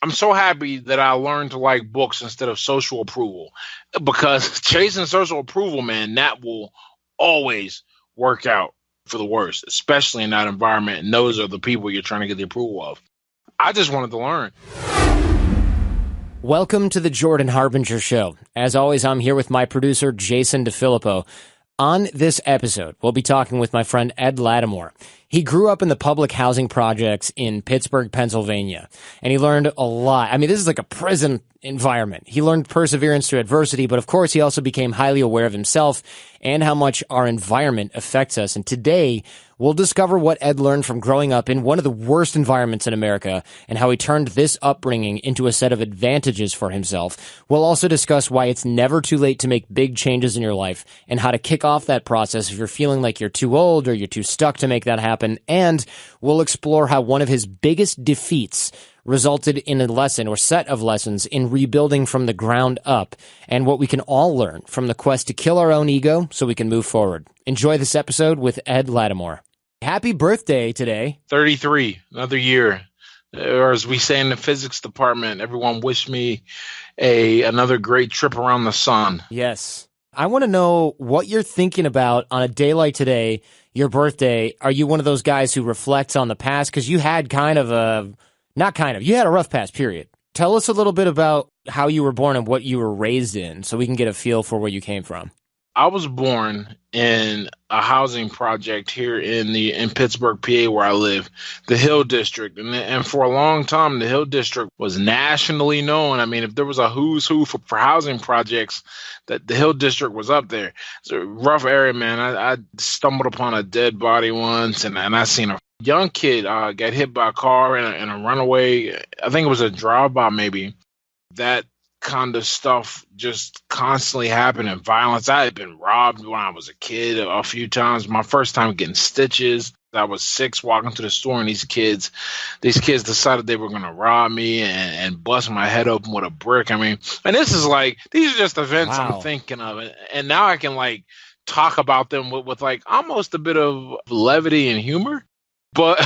I'm so happy that I learned to like books instead of social approval, because chasing social approval, man, that will always work out for the worst, especially in that environment. And those are the people you're trying to get the approval of. I just wanted to learn. Welcome to the Jordan Harbinger Show. As always, I'm here with my producer, Jason DeFilippo. On this episode, we'll be talking with my friend Ed Latimore. He grew up in the public housing projects in Pittsburgh, Pennsylvania, and he learned a lot. I mean, this is like a prison environment. He learned perseverance through adversity, but of course, he also became highly aware of himself and how much our environment affects us. And today, we'll discover what Ed learned from growing up in one of the worst environments in America and how he turned this upbringing into a set of advantages for himself. We'll also discuss why it's never too late to make big changes in your life and how to kick off that process if you're feeling like you're too old or you're too stuck to make that happen. And we'll explore how one of his biggest defeats resulted in a lesson or set of lessons in rebuilding from the ground up, and what we can all learn from the quest to kill our own ego so we can move forward. Enjoy this episode with Ed Latimore. Happy birthday today. 33, another year. Or as we say in the physics department, everyone wish me another great trip around the sun. Yes. I want to know what you're thinking about on a day like today, your birthday. Are you one of those guys who reflects on the past? Because you had you had a rough past, period. Tell us a little bit about how you were born and what you were raised in so we can get a feel for where you came from. I was born in a housing project here in Pittsburgh, PA, where I live, the Hill District. And for a long time, the Hill District was nationally known. I mean, if there was a who's who for housing projects, that the Hill District was up there. It's a rough area, man. I stumbled upon a dead body once, and I seen a young kid get hit by a car in a runaway. I think it was a drive-by, maybe. That kind of stuff just constantly happening. Violence. I had been robbed when I was a kid a few times. My first time getting stitches. I was 6 walking to the store, and these kids decided they were going to rob me and bust my head open with a brick. I mean, and these are just events Wow. I'm thinking of. And now I can talk about them with almost a bit of levity and humor. But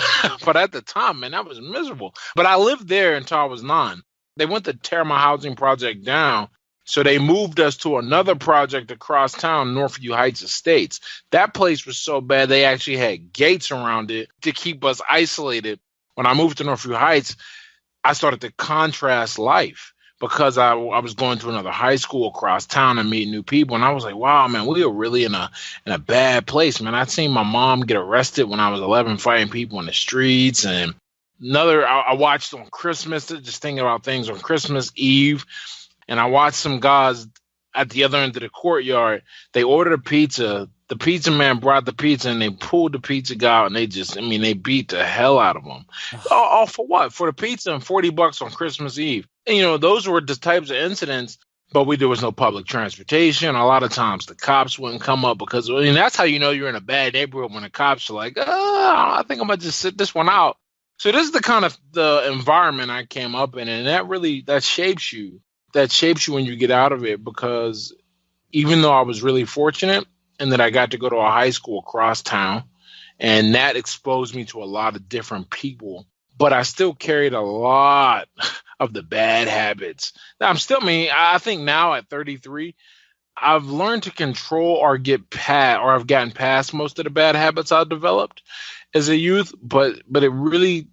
but at the time, man, that was miserable. But I lived there until I was 9. They went to tear my housing project down, so they moved us to another project across town, Northview Heights Estates. That place was so bad, they actually had gates around it to keep us isolated. When I moved to Northview Heights, I started to contrast life because I was going to another high school across town and meeting new people. And I was like, wow, man, we are really in a bad place, man. I'd seen my mom get arrested when I was 11 fighting people in the streets. And I watched on Christmas, just thinking about things on Christmas Eve, and I watched some guys at the other end of the courtyard. They ordered a pizza. The pizza man brought the pizza, and they pulled the pizza guy out, and they beat the hell out of him. All for what? For the pizza and $40 on Christmas Eve. And, those were the types of incidents. But there was no public transportation. A lot of times the cops wouldn't come up because, that's how you know you're in a bad neighborhood, when the cops are like, I think I'm going to just sit this one out. So this is the kind of the environment I came up in, and that shapes you. That shapes you when you get out of it, because even though I was really fortunate in that I got to go to a high school across town, and that exposed me to a lot of different people, but I still carried a lot of the bad habits. I think now at 33, I've learned to control or I've gotten past most of the bad habits I developed as a youth, but it really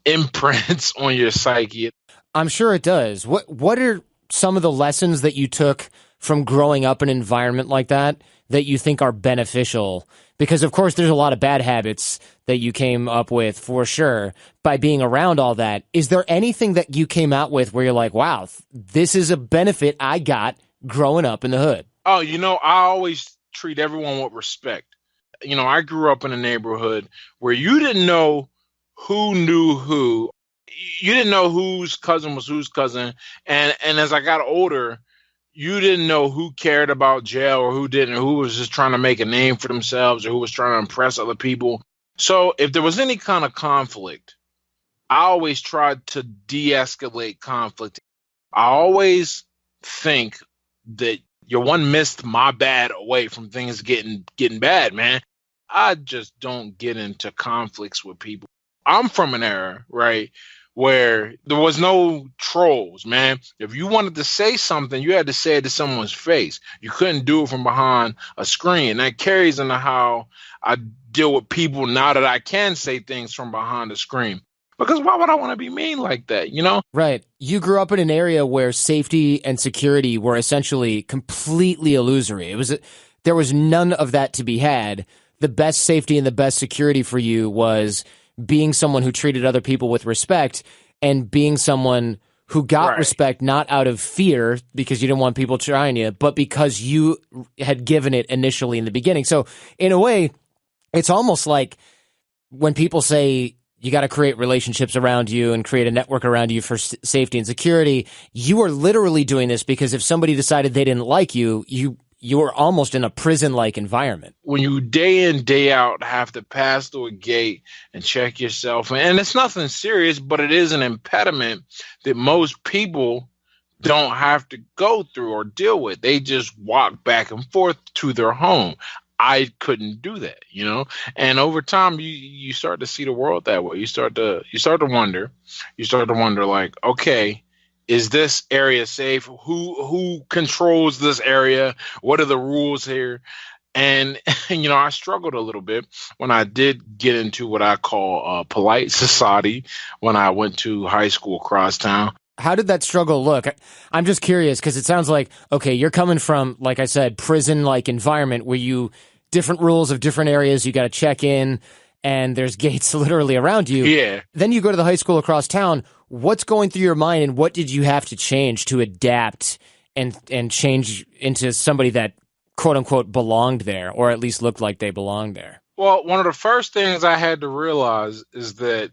imprints on your psyche. I'm sure it does. What are some of the lessons that you took from growing up in an environment like that you think are beneficial? Because, of course, there's a lot of bad habits that you came up with, for sure, by being around all that. Is there anything that you came out with where you're like, wow, this is a benefit I got growing up in the hood? Oh, I always treat everyone with respect. I grew up in a neighborhood where you didn't know who knew who. You didn't know whose cousin was whose cousin. And as I got older, you didn't know who cared about jail or who didn't, who was just trying to make a name for themselves or who was trying to impress other people. So if there was any kind of conflict, I always tried to de-escalate conflict. I always think that you're one missed my bad away from things getting bad, man. I just don't get into conflicts with people. I'm from an era, right, where there was no trolls, man. If you wanted to say something, you had to say it to someone's face. You couldn't do it from behind a screen. And that carries into how I deal with people now that I can say things from behind the screen. Because why would I want to be mean like that, you know? Right. You grew up in an area where safety and security were essentially completely illusory. There was none of that to be had. The best safety and the best security for you was being someone who treated other people with respect and being someone who got respect not out of fear because you didn't want people trying you, but because you had given it initially in the beginning. So in a way, it's almost like when people say you got to create relationships around you and create a network around you for safety and security, you are literally doing this because if somebody decided they didn't like you, you were almost in a prison-like environment. When you day in, day out have to pass through a gate and check yourself, and it's nothing serious, but it is an impediment that most people don't have to go through or deal with. They just walk back and forth to their home. I couldn't do that, you know? And over time, you start to see the world that way. You start to wonder like, okay, is this area safe? Who controls this area? What are the rules here? And, you know, I struggled a little bit when I did get into what I call polite society when I went to high school across town. How did that struggle look? I'm just curious because it sounds like, okay, you're coming from, like I said, prison-like environment where different rules of different areas, you got to check in and there's gates literally around you. Yeah. Then you go to the high school across town. What's going through your mind and what did you have to change to adapt and change into somebody that quote unquote belonged there or at least looked like they belonged there? Well, one of the first things I had to realize is that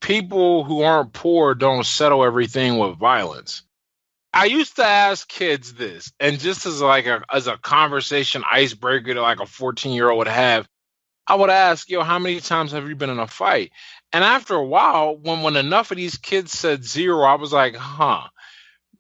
people who aren't poor don't settle everything with violence. I used to ask kids this, and just as a conversation icebreaker that like a 14-year-old would have, I would ask, yo, how many times have you been in a fight? And after a while, when enough of these kids said zero, I was like,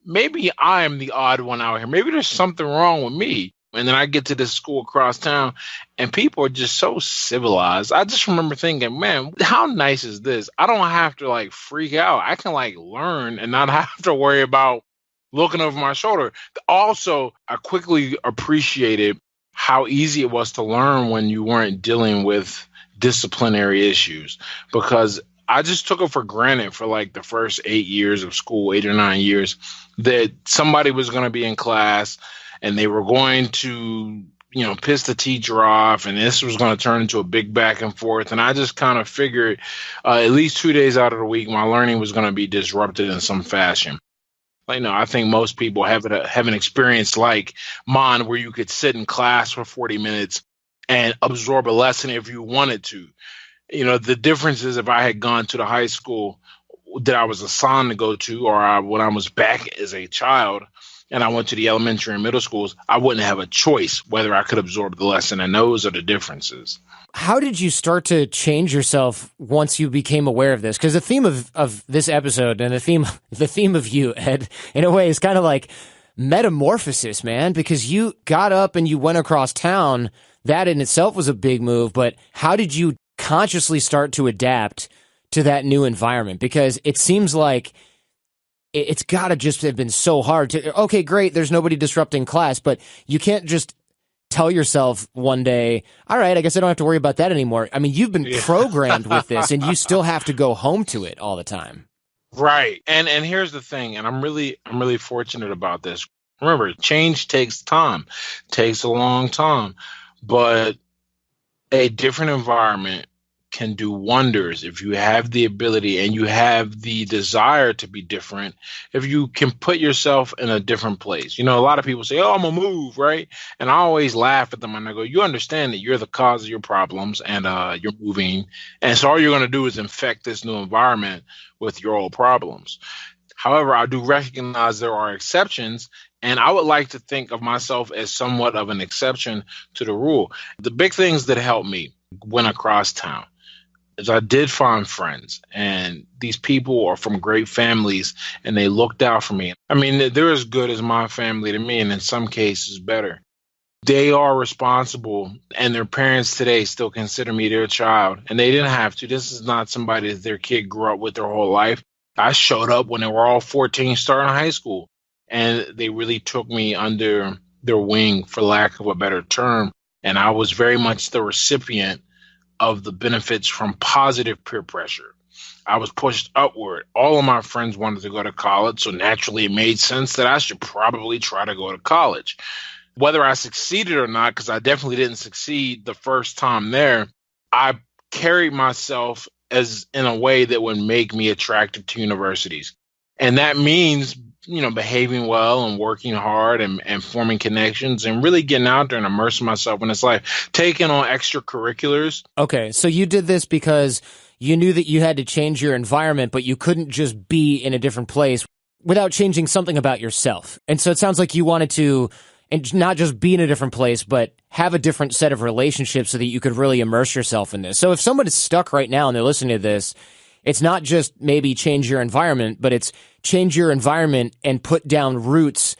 maybe I'm the odd one out here. Maybe there's something wrong with me. And then I get to this school across town and people are just so civilized. I just remember thinking, man, how nice is this? I don't have to like freak out. I can like learn and not have to worry about looking over my shoulder. Also, I quickly appreciated how easy it was to learn when you weren't dealing with disciplinary issues, because I just took it for granted for like the first 8 years of school, 8 or 9 years, that somebody was going to be in class and they were going to, you know, piss the teacher off, and this was going to turn into a big back and forth. And I just kind of figured at least 2 days out of the week, my learning was going to be disrupted in some fashion. Like, no, I think most people have an experience like mine where you could sit in class for 40 minutes and absorb a lesson if you wanted to. You know, the difference is if I had gone to the high school that I was assigned to go to, or when I was back as a child and I went to the elementary and middle schools, I wouldn't have a choice whether I could absorb the lesson. And those are the differences. How did you start to change yourself once you became aware of this? Because the theme of this episode and the theme of you, Ed, in a way is kind of like metamorphosis, man, because you got up and you went across town. That in itself was a big move, but how did you consciously start to adapt to that new environment? Because it seems like it's got to just have been so hard to, okay, great, there's nobody disrupting class, but you can't just tell yourself one day, all right, I guess I don't have to worry about that anymore. I mean, you've been programmed with this and you still have to go home to it all the time. Right. And here's the thing, and I'm really fortunate about this. Remember, change takes time, takes a long time, but a different environment can do wonders if you have the ability and you have the desire to be different, if you can put yourself in a different place. You know, a lot of people say, oh, I'm going to move, right? And I always laugh at them and I go, you understand that you're the cause of your problems and you're moving. And so all you're going to do is infect this new environment with your old problems. However, I do recognize there are exceptions, and I would like to think of myself as somewhat of an exception to the rule. The big things that helped me when across town is I did find friends, and these people are from great families and they looked out for me. I mean, they're as good as my family to me, and in some cases better. They are responsible, and their parents today still consider me their child, and they didn't have to. This is not somebody that their kid grew up with their whole life. I showed up when they were all 14 starting high school, and they really took me under their wing, for lack of a better term. And I was very much the recipient of the benefits from positive peer pressure. I was pushed upward. All of my friends wanted to go to college, so naturally it made sense that I should probably try to go to college. Whether I succeeded or not, because I definitely didn't succeed the first time there, I carried myself as in a way that would make me attractive to universities. And that means, behaving well and working hard and forming connections and really getting out there and immersing myself in this life, taking on extracurriculars. Okay, so you did this because you knew that you had to change your environment, but you couldn't just be in a different place without changing something about yourself. And so it sounds like you wanted to, and not just be in a different place, but have a different set of relationships so that you could really immerse yourself in this. So if someone is stuck right now and they're listening to this, it's not just maybe change your environment, but it's change your environment and put down roots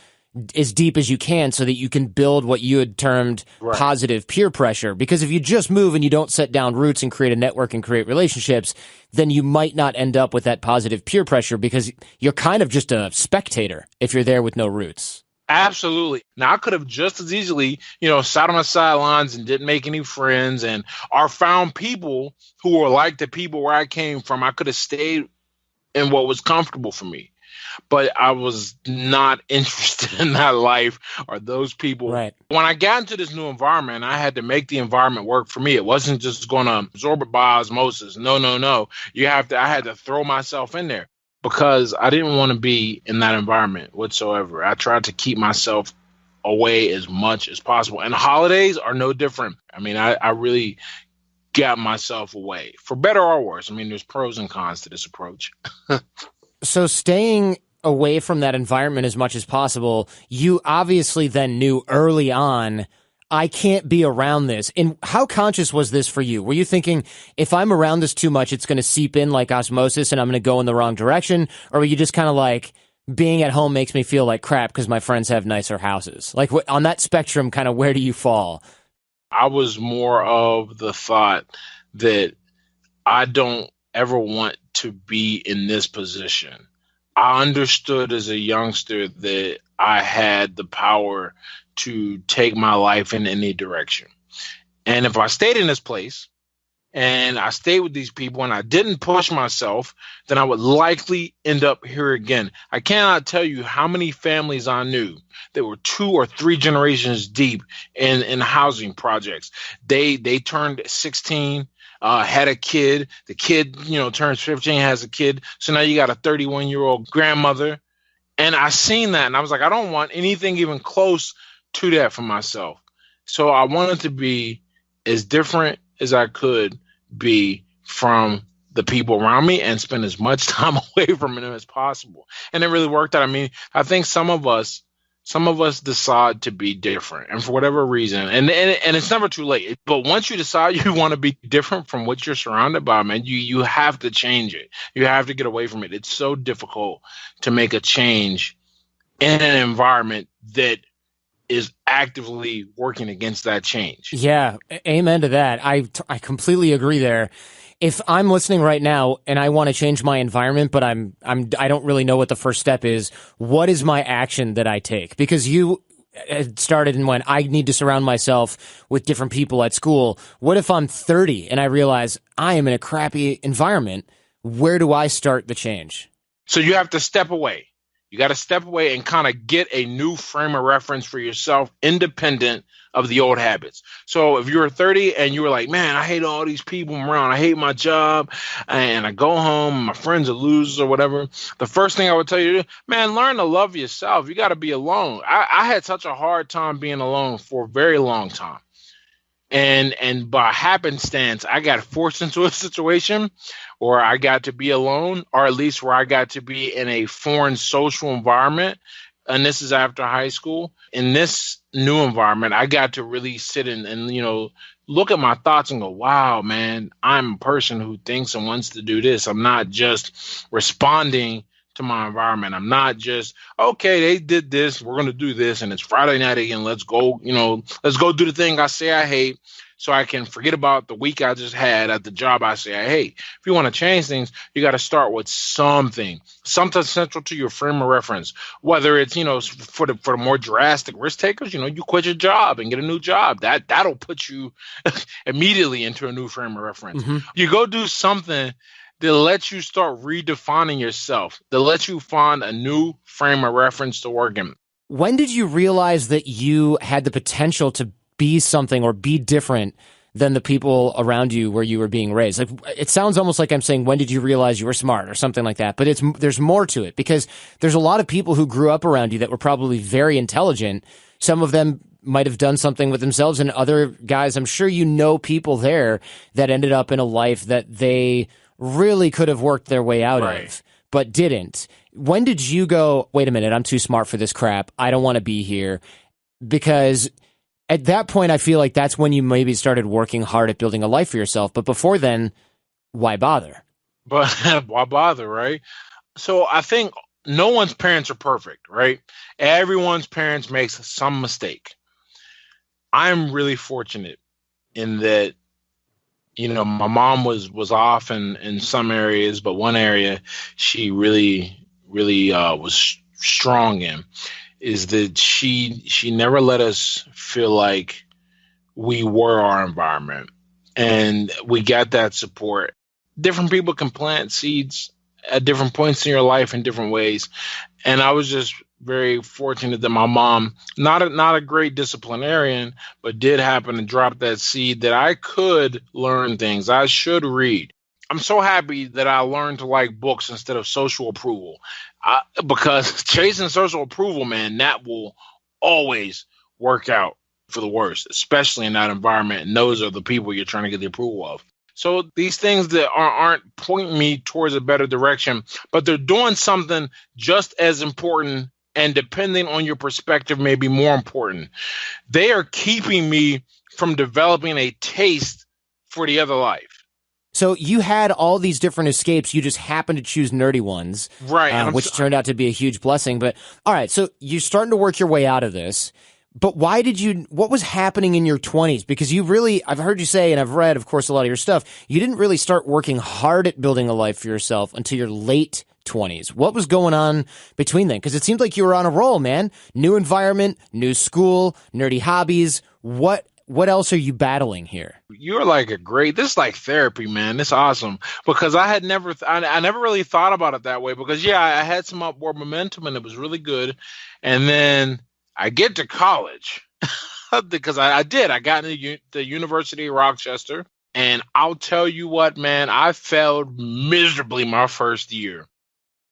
as deep as you can so that you can build what you had termed positive peer pressure. Because if you just move and you don't set down roots and create a network and create relationships, then you might not end up with that positive peer pressure because you're kind of just a spectator if you're there with no roots. Absolutely. Now, I could have just as easily, sat on the sidelines and didn't make any friends or found people who were like the people where I came from. I could have stayed in what was comfortable for me. But I was not interested in that life or those people. Right. When I got into this new environment, I had to make the environment work for me. It wasn't just going to absorb it by osmosis. No. I had to throw myself in there because I didn't want to be in that environment whatsoever. I tried to keep myself away as much as possible. And holidays are no different. I mean, I really got myself away, for better or worse. I mean, there's pros and cons to this approach. So staying away from that environment as much as possible, you obviously then knew early on, I can't be around this. And how conscious was this for you? Were you thinking, if I'm around this too much, it's going to seep in like osmosis and I'm going to go in the wrong direction? Or were you just kind of like, being at home makes me feel like crap because my friends have nicer houses? Like on that spectrum, kind of where do you fall? I was more of the thought that I don't ever want to be in this position. I understood as a youngster that I had the power to take my life in any direction. And if I stayed in this place and I stayed with these people and I didn't push myself, then I would likely end up here again. I cannot tell you how many families I knew that were 2 or 3 generations deep in housing projects. They turned 16, had a kid. The kid, turns 15, has a kid. So now you got a 31-year-old grandmother. And I seen that and I was like, I don't want anything even close to that for myself. So I wanted to be as different as I could be from the people around me and spend as much time away from them as possible. And it really worked out. I mean, I think some of us decide to be different, and for whatever reason, and it's never too late. But once you decide you want to be different from what you're surrounded by, man, you have to change it. You have to get away from it. It's so difficult to make a change in an environment that is actively working against that change. Yeah, amen to that. I completely agree there. If I'm listening right now and I want to change my environment, but I don't really know what the first step is, what is my action that I take? Because you started and went, I need to surround myself with different people at school. What if I'm 30 and I realize I am in a crappy environment? Where do I start the change? So you have to step away. You got to step away and kind of get a new frame of reference for yourself, independent of the old habits. So if you're 30 and you were like, man, I hate all these people around, I hate my job, and I go home, my friends are losers or whatever, the first thing I would tell you to do, man, learn to love yourself. You got to be alone. I had such a hard time being alone for a very long time. And by happenstance, I got forced into a situation where I got to be alone, or at least where I got to be in a foreign social environment. And this is after high school. In this new environment, I got to really sit and look at my thoughts and go, wow, man, I'm a person who thinks and wants to do this. I'm not just responding to my environment. I'm not just, okay, they did this, we're going to do this, and it's Friday night again. Let's go, let's go do the thing I say I hate so I can forget about the week I just had at the job I say I hate. If you want to change things, you got to start with something central to your frame of reference. Whether it's, for the more drastic risk takers, you quit your job and get a new job. That'll put you immediately into a new frame of reference. Mm-hmm. You go do something that lets you start redefining yourself, that lets you find a new frame of reference to work in. When did you realize that you had the potential to be something or be different than the people around you where you were being raised? Like, it sounds almost like I'm saying, when did you realize you were smart or something like that? But there's more to it, because there's a lot of people who grew up around you that were probably very intelligent. Some of them might have done something with themselves, and other guys, I'm sure people there that ended up in a life that they really could have worked their way out of, but didn't. When did you go, wait a minute, I'm too smart for this crap, I don't want to be here? Because at that point, I feel like that's when you maybe started working hard at building a life for yourself. But before then, why bother? But why bother, right? So I think no one's parents are perfect, right? Everyone's parents makes some mistake. I'm really fortunate in that, my mom was off in some areas, but one area she really was strong in is that she never let us feel like we were our environment, and we got that support. Different people can plant seeds at different points in your life in different ways, and I was just very fortunate that my mom, not a great disciplinarian, but did happen to drop that seed that I could learn things. I should read. I'm so happy that I learned to like books instead of social approval, because chasing social approval, man, that will always work out for the worst, especially in that environment. And those are the people you're trying to get the approval of. So these things that aren't pointing me towards a better direction, but they're doing something just as important, and depending on your perspective, may be more important. They are keeping me from developing a taste for the other life. So you had all these different escapes. You just happened to choose nerdy ones, right? Which turned out to be a huge blessing. But all right, so you're starting to work your way out of this. But why did you? What was happening in your 20s? Because I've heard you say, and I've read, of course, a lot of your stuff. You didn't really start working hard at building a life for yourself until your late 20s. What was going on between then? Because it seemed like you were on a roll, man. New environment, new school, nerdy hobbies. What else are you battling here? You're this is like therapy, man. It's awesome, because I never really thought about it that way, because I had some upward momentum and it was really good. And then I get to college because I got into the University of Rochester, and I'll tell you what, man, I failed miserably my first year,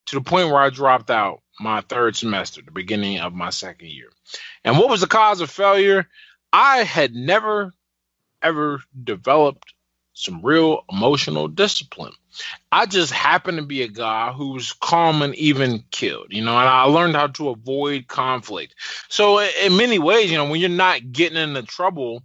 to the point where I dropped out my third semester, the beginning of my second year. And what was the cause of failure? I had never, ever developed some real emotional discipline. I just happened to be a guy who was calm and even keeled, and I learned how to avoid conflict. So in many ways, when you're not getting into trouble,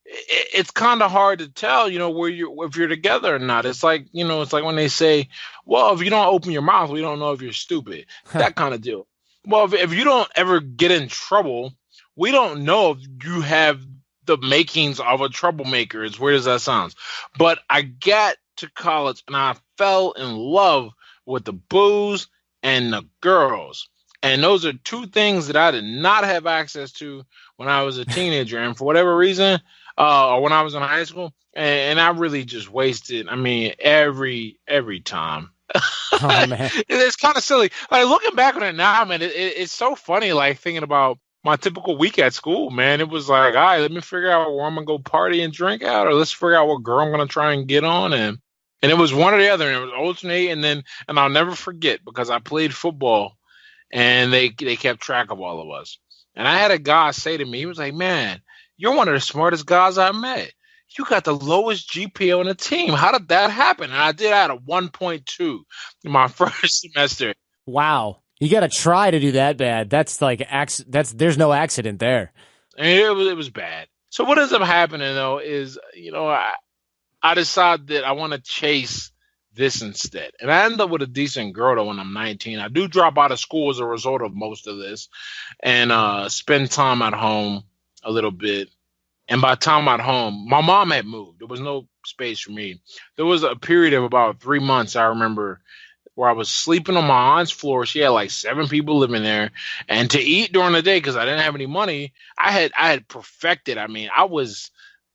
it's kind of hard to tell, if you're together or not. It's like, it's like when they say, well, if you don't open your mouth, we don't know if you're stupid. That kind of deal. Well, if you don't ever get in trouble, we don't know if you have the makings of a troublemaker, as weird as that sounds. But I got to college and I fell in love with the booze and the girls. And those are two things that I did not have access to when I was a teenager. And for whatever reason, or when I was in high school, and I really just wasted, every time. Oh, man. It's kind of silly. Like, looking back on it now, man, it's so funny, like, thinking about my typical week at school, man. It was like, all right, let me figure out where I'm going to go party and drink out, or let's figure out what girl I'm going to try and get on. And it was one or the other, and it was alternate. And I'll never forget, because I played football, and they kept track of all of us. And I had a guy say to me, he was like, man, you're one of the smartest guys I met. You got the lowest GPA on the team. How did that happen? And I had a 1.2 in my first semester. Wow. You got to try to do that bad. That's like, there's no accident there. And it was bad. So what ends up happening, though, is, I decide that I want to chase this instead. And I end up with a decent girl though when I'm 19. I do drop out of school as a result of most of this and spend time at home a little bit. And by the time I'm at home, my mom had moved. There was no space for me. There was a period of about 3 months, I remember, where I was sleeping on my aunt's floor. She had like 7 people living there. And to eat during the day, because I didn't have any money, I had perfected. I mean, I was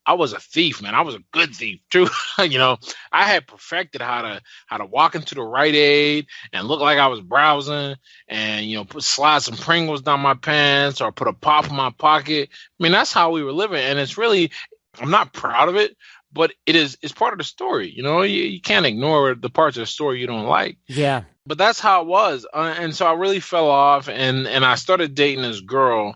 a thief, man. I was a good thief too. I had perfected how to walk into the Rite Aid and look like I was browsing, and slide some Pringles down my pants or put a pop in my pocket. I mean, that's how we were living, and it's really, I'm not proud of it, but it's part of the story. You can't ignore the parts of the story you don't like. Yeah. But that's how it was, and so I really fell off, and I started dating this girl.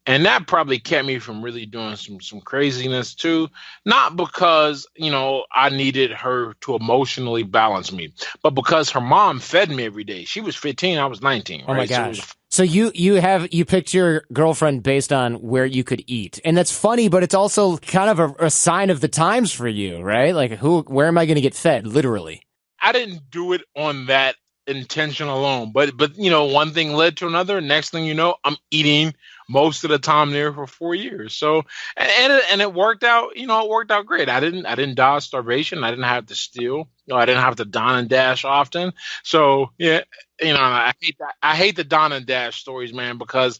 And that probably kept me from really doing some craziness too. Not because, I needed her to emotionally balance me, but because her mom fed me every day. She was 15, I was 19. Right? Oh my gosh. So you picked your girlfriend based on where you could eat. And that's funny, but it's also kind of a sign of the times for you, right? Like where am I going to get fed? Literally. I didn't do it on that intention alone, but one thing led to another. Next thing you know, I'm eating most of the time there for 4 years. So and it worked out. It worked out great. I didn't die of starvation. I didn't have to steal. I didn't have to don and dash often. So yeah, I hate the don and dash stories, man, because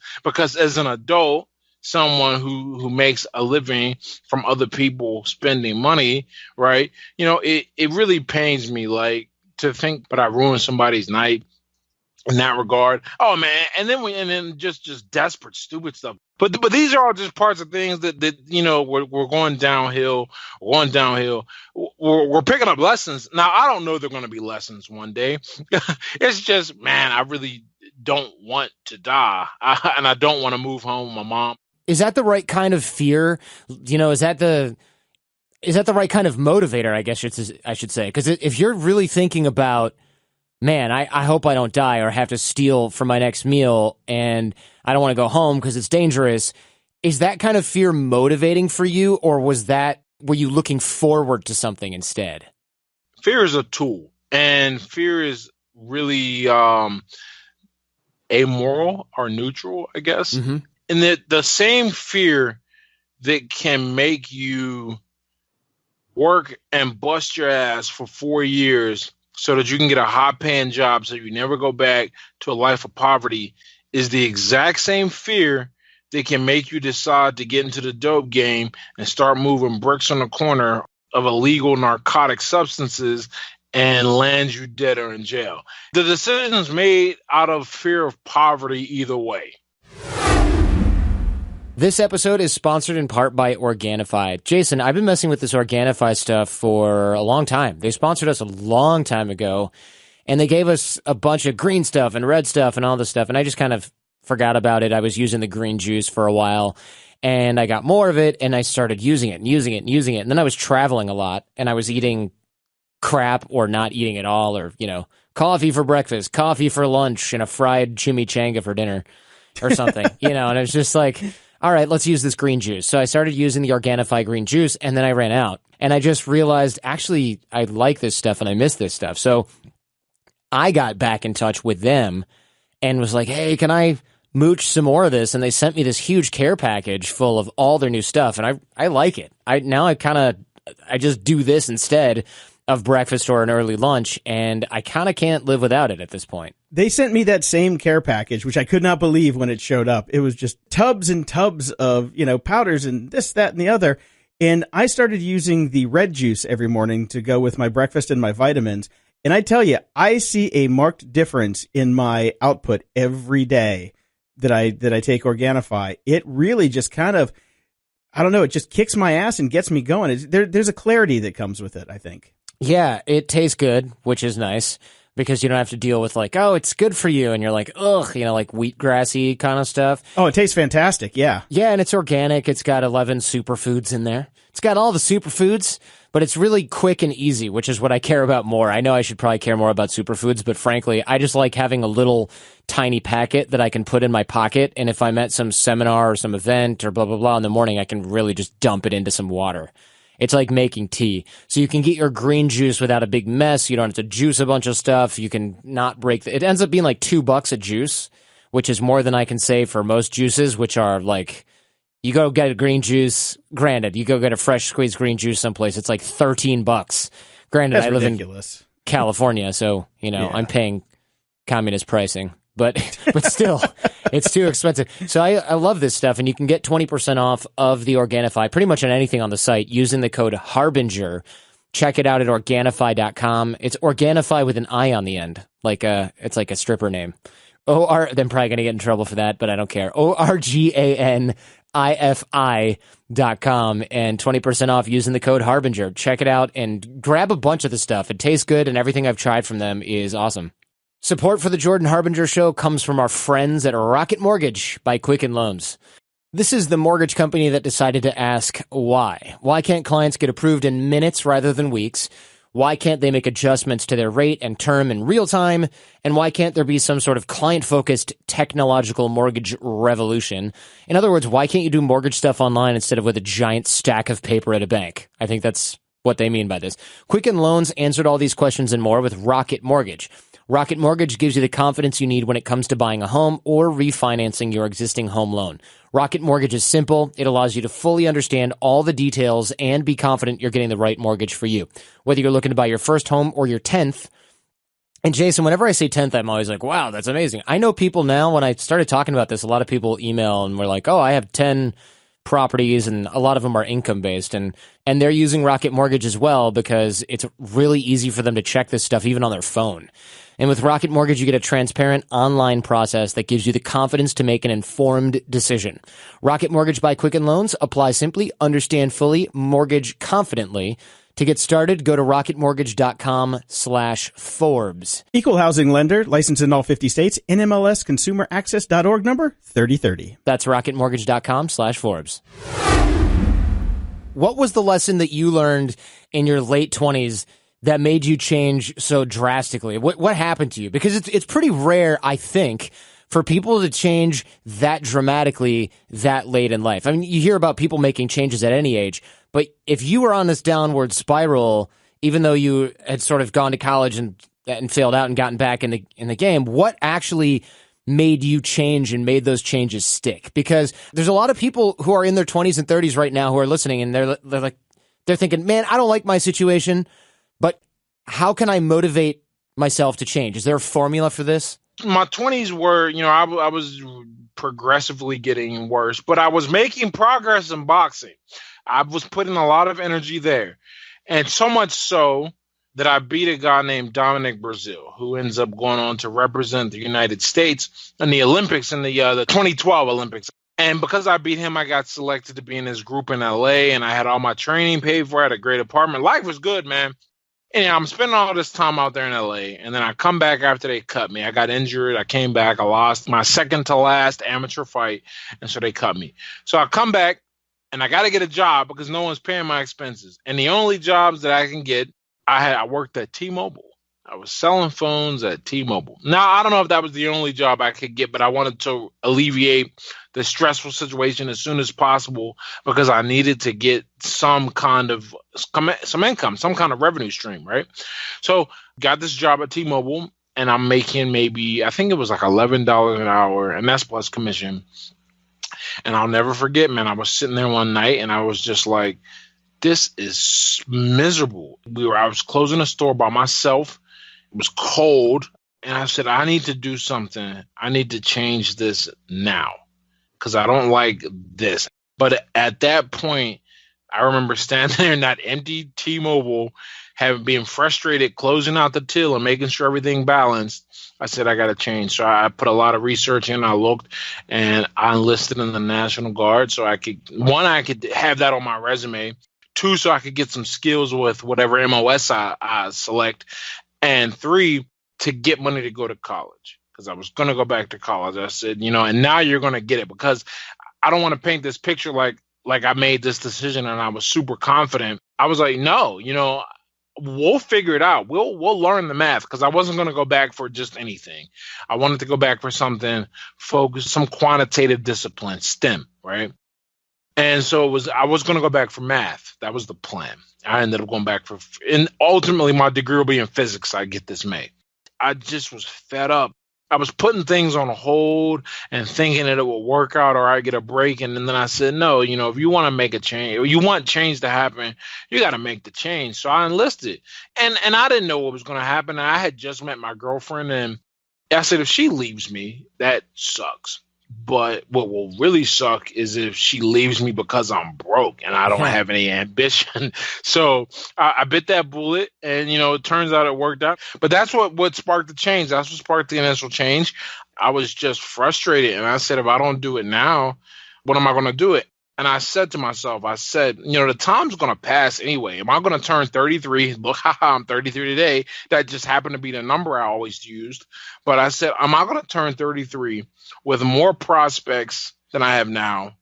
as an adult, someone who makes a living from other people spending money, right? It really pains me, like, to think that I ruined somebody's night in that regard. Oh man, and then just desperate, stupid stuff. But these are all just parts of things that we're going downhill. We're picking up lessons. Now I don't know they're going to be lessons one day. It's just, man, I really don't want to die, and I don't want to move home with my mom. Is that the right kind of fear? Is that the right kind of motivator, I guess I should say? Because if you're really thinking about, man, I hope I don't die or have to steal for my next meal and I don't want to go home because it's dangerous, is that kind of fear motivating for you, or were you looking forward to something instead? Fear is a tool, and fear is really amoral or neutral, I guess. Mm-hmm. And the same fear that can make you work and bust your ass for 4 years so that you can get a high-paying job so you never go back to a life of poverty is the exact same fear that can make you decide to get into the dope game and start moving bricks on the corner of illegal narcotic substances and land you dead or in jail. The decision's made out of fear of poverty either way. This episode is sponsored in part by Organifi. Jason, I've been messing with this Organifi stuff for a long time. They sponsored us a long time ago, and they gave us a bunch of green stuff and red stuff and all this stuff, and I just kind of forgot about it. I was using the green juice for a while, and I got more of it, and I started using it. And then I was traveling a lot, and I was eating crap or not eating at all, or, coffee for breakfast, coffee for lunch, and a fried chimichanga for dinner or something, and it was just like, all right, let's use this green juice. So I started using the Organifi green juice, and then I ran out. And I just realized, actually, I like this stuff, and I miss this stuff. So I got back in touch with them and was like, hey, can I mooch some more of this? And they sent me this huge care package full of all their new stuff, and I like it. I just do this instead of breakfast or an early lunch, and I kind of can't live without it at this point. They sent me that same care package, which I could not believe when it showed up. It was just tubs and tubs of, powders and this, that, and the other. And I started using the red juice every morning to go with my breakfast and my vitamins. And I tell you, I see a marked difference in my output every day that I take Organifi. It really just kind of, I don't know, it just kicks my ass and gets me going. There's a clarity that comes with it, I think. Yeah, it tastes good, which is nice, because you don't have to deal with like, oh, it's good for you, and you're like, ugh, like wheatgrassy kind of stuff. Oh, it tastes fantastic, yeah. Yeah, and it's organic. It's got 11 superfoods in there. It's got all the superfoods, but it's really quick and easy, which is what I care about more. I know I should probably care more about superfoods, but frankly, I just like having a little tiny packet that I can put in my pocket, and if I'm at some seminar or some event or blah, blah, blah in the morning, I can really just dump it into some water. It's like making tea. So you can get your green juice without a big mess. You don't have to juice a bunch of stuff. You can not break it ends up being like $2 a juice, which is more than I can say for most juices, which are like, you go get a green juice. Granted, you go get a fresh squeezed green juice someplace. It's like $13. Granted, That's I live ridiculous. in California, so I'm paying communist pricing, but still, it's too expensive. So I love this stuff, and you can get 20% off of the Organifi pretty much on anything on the site using the code Harbinger. Check it out at Organifi.com. It's Organifi with an I on the end, it's like a stripper name. Then probably gonna get in trouble for that, but I don't care. ORGANIFI.com and 20% off using the code Harbinger. Check it out and grab a bunch of the stuff. It tastes good, and everything I've tried from them is awesome. Support for the Jordan Harbinger Show comes from our friends at Rocket Mortgage by Quicken Loans. This is the mortgage company that decided to ask why. Why can't clients get approved in minutes rather than weeks? Why can't they make adjustments to their rate and term in real time? And why can't there be some sort of client-focused technological mortgage revolution? In other words, why can't you do mortgage stuff online instead of with a giant stack of paper at a bank? I think that's what they mean by this. Quicken Loans answered all these questions and more with Rocket Mortgage. Rocket Mortgage gives you the confidence you need when it comes to buying a home or refinancing your existing home loan. Rocket Mortgage is simple. It allows you to fully understand all the details and be confident you're getting the right mortgage for you. Whether you're looking to buy your first home or your 10th. And Jason, whenever I say 10th, I'm always like, wow, that's amazing. I know people now, when I started talking about this, a lot of people email and were like, oh, I have 10 properties, and a lot of them are income based, and they're using Rocket Mortgage as well because it's really easy for them to check this stuff even on their phone. And with Rocket Mortgage, you get a transparent online process that gives you the confidence to make an informed decision. Rocket Mortgage by Quicken Loans. Apply simply, understand fully, mortgage confidently. To get started, go to rocketmortgage.com/Forbes. Equal housing lender, licensed in all 50 states, NMLSconsumeraccess.org number 3030. That's rocketmortgage.com/Forbes. What was the lesson that you learned in your late 20s that made you change so drastically? What happened to you? Because it's pretty rare, I think, for people to change that dramatically that late in life. I mean, you hear about people making changes at any age, but if you were on this downward spiral, even though you had sort of gone to college and failed out and gotten back in the game, what actually made you change and made those changes stick? Because there's a lot of people who are in their 20s and 30s right now who are listening, and they're thinking, man, I don't like my situation, but how can I motivate myself to change? Is there a formula for this? My 20s were, I was progressively getting worse, but I was making progress in boxing. I was putting a lot of energy there. And so much so that I beat a guy named Dominic Brazil, who ends up going on to represent the United States in the Olympics, in the 2012 Olympics. And because I beat him, I got selected to be in his group in LA, and I had all my training paid for. I had a great apartment. Life was good, man. And I'm spending all this time out there in LA, and then I come back after they cut me. I got injured. I came back. I lost my second to last amateur fight, and so they cut me. So I come back, and I got to get a job because no one's paying my expenses. And the only jobs that I can get, I worked at T-Mobile. I was selling phones at T-Mobile. Now, I don't know if that was the only job I could get, but I wanted to alleviate the stressful situation as soon as possible because I needed to get some kind of some income, some kind of revenue stream, right? So got this job at T-Mobile, and I'm making maybe, I think it was like $11 an hour, and that's plus commission. And I'll never forget, man, I was sitting there one night, and I was just like, this is miserable. I was closing a store by myself. It was cold, and I said, I need to do something. I need to change this now because I don't like this. But at that point, I remember standing there in that empty T-Mobile, being frustrated, closing out the till and making sure everything balanced. I said, I got to change. So I put a lot of research in. I looked, and I enlisted in the National Guard so I could have that on my resume. 2, so I could get some skills with whatever MOS I select. And 3, to get money to go to college because I was going to go back to college. I said, and now you're going to get it because I don't want to paint this picture like I made this decision and I was super confident. I was like, no, we'll figure it out. We'll learn the math because I wasn't going to go back for just anything. I wanted to go back for something focused, some quantitative discipline, STEM, right? And so I was going to go back for math. That was the plan. I ended up going back and ultimately my degree will be in physics. I get this May. I just was fed up. I was putting things on hold and thinking that it would work out or I get a break. And then I said, no, if you want to make a change or you want change to happen, you got to make the change. So I enlisted and I didn't know what was going to happen. I had just met my girlfriend and I said, if she leaves me, that sucks. But what will really suck is if she leaves me because I'm broke and I don't have any ambition. So I bit that bullet and, it turns out it worked out. But that's what sparked the change. That's what sparked the initial change. I was just frustrated. And I said, if I don't do it now, what am I going to do it? And I said to myself, the time's going to pass anyway. Am I going to turn 33? Look, I'm 33 today. That just happened to be the number I always used. But I said, am I going to turn 33 with more prospects than I have now?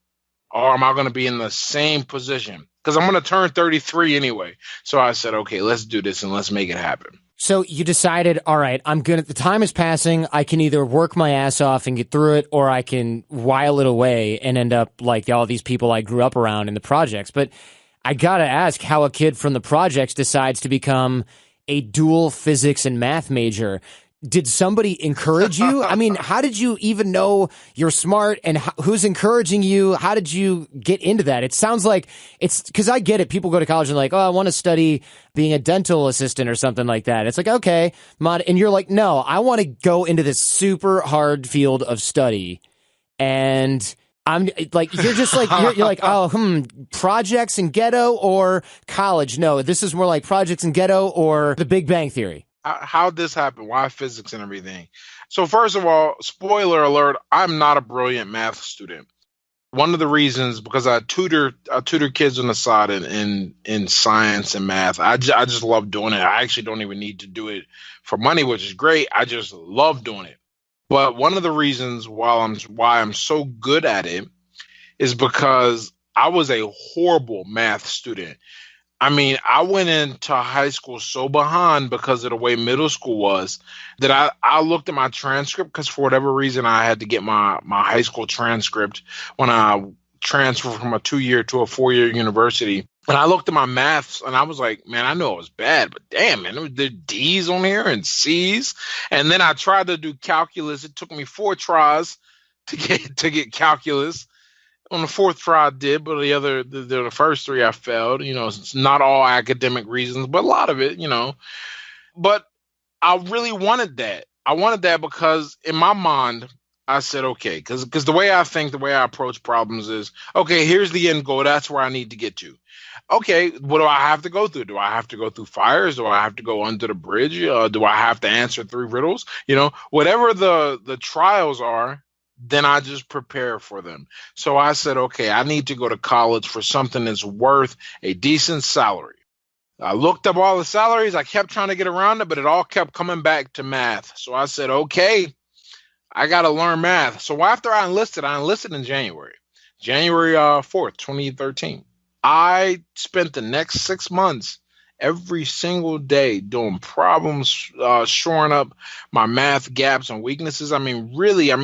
Or am I going to be in the same position? Because I'm going to turn 33 anyway. So I said, okay, let's do this and let's make it happen. So you decided, all right, the time is passing. I can either work my ass off and get through it, or I can while it away and end up like all these people I grew up around in the projects. But I got to ask how a kid from the projects decides to become a dual physics and math major. Did somebody encourage you? I mean, how did you even know you're smart and who's encouraging you? How did you get into that? It sounds like it's because I get it. People go to college and like, oh, I want to study being a dental assistant or something like that. It's like, okay, and you're like, no, I want to go into this super hard field of study. And I'm like, you're just like, you're like, oh, projects and ghetto or college. No, this is more like projects and ghetto or the Big Bang Theory. How'd this happen? Why physics and everything? So first of all, spoiler alert, I'm not a brilliant math student. One of the reasons, because I tutor kids on the side in science and math. I just love doing it. I actually don't even need to do it for money, which is great. I just love doing it. But one of the reasons why I'm so good at it is because I was a horrible math student. I mean, I went into high school so behind because of the way middle school was that I looked at my transcript because for whatever reason I had to get my high school transcript when I transferred from a 2-year to a 4-year university. And I looked at my maths and I was like, man, I know it was bad, but damn, man, there were D's on here and C's. And then I tried to do calculus. It took me 4 tries to get calculus. On the 4th try I did, but the first 3 I failed. It's not all academic reasons, but a lot of it, But I really wanted that. I wanted that because in my mind, I said, okay, because the way I think, the way I approach problems is, okay, here's the end goal. That's where I need to get to. Okay, what do I have to go through? Do I have to go through fires? Do I have to go under the bridge? Do I have to answer 3 riddles? Whatever the trials are, then I just prepare for them. So I said, okay, I need to go to college for something that's worth a decent salary. I looked up all the salaries. I kept trying to get around it, but it all kept coming back to math. So I said, okay, I got to learn math. So after I enlisted in January 4th, 2013. I spent the next 6 months every single day doing problems, shoring up my math gaps and weaknesses. I mean, really, I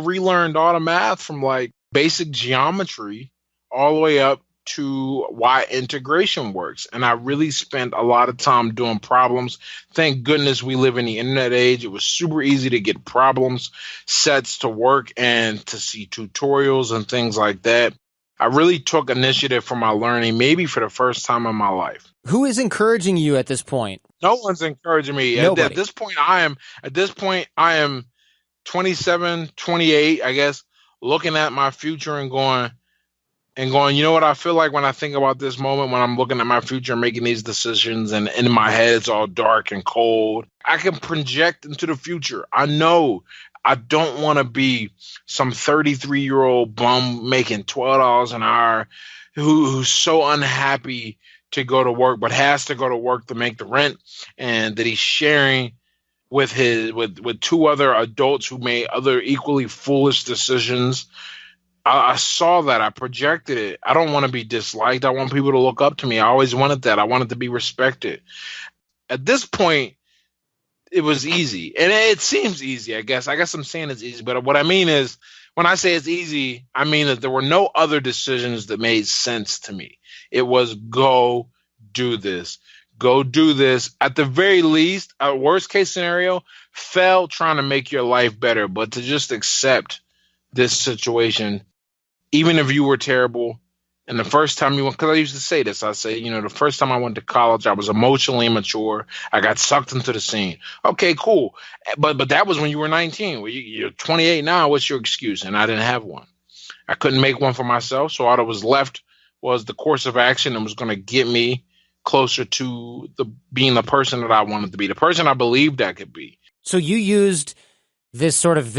relearned all the math from like basic geometry all the way up to why integration works. And I really spent a lot of time doing problems. Thank goodness we live in the internet age. It was super easy to get problems sets to work and to see tutorials and things like that. I really took initiative for my learning, maybe for the first time in my life. Who is encouraging you at this point? No one's encouraging me. At this point, I am 27, 28, I guess, looking at my future and going, you know what I feel like when I think about this moment, when I'm looking at my future and making these decisions and in my head it's all dark and cold. I can project into the future. I know I don't want to be some 33-year-old bum making $12 an hour who's so unhappy to go to work, but has to go to work to make the rent, and that he's sharing with 2 other adults who made other equally foolish decisions. I saw that. I projected it. I don't want to be disliked. I want people to look up to me. I always wanted that. I wanted to be respected. At this point, it was easy. And it seems easy, I guess. I guess I'm saying it's easy. But what I mean is, when I say it's easy, I mean that there were no other decisions that made sense to me. It was go do this. Go do this. At the very least, a worst case scenario, fail trying to make your life better. But to just accept this situation, even if you were terrible, and the first time you went, because I used to say this, I say, the first time I went to college, I was emotionally immature. I got sucked into the scene. Okay, cool. But that was when you were 19. Well, you're 28 now. What's your excuse? And I didn't have one. I couldn't make one for myself. So all that was left was the course of action that was going to get me closer to being the person that I wanted to be, the person I believed I could be. So you used this sort of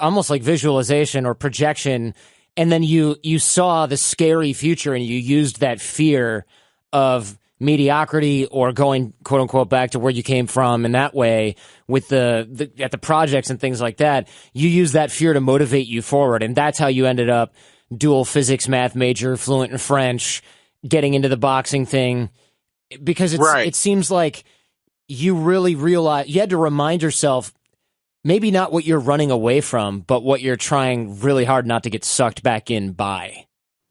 almost like visualization or projection, and then you saw the scary future, and you used that fear of mediocrity or going, quote unquote, back to where you came from. And that way, with at the projects and things like that, you use that fear to motivate you forward. And that's how you ended up dual physics math major, fluent in French, getting into the boxing thing. Because it seems like you really realized you had to remind yourself, maybe not what you're running away from, but what you're trying really hard not to get sucked back in by.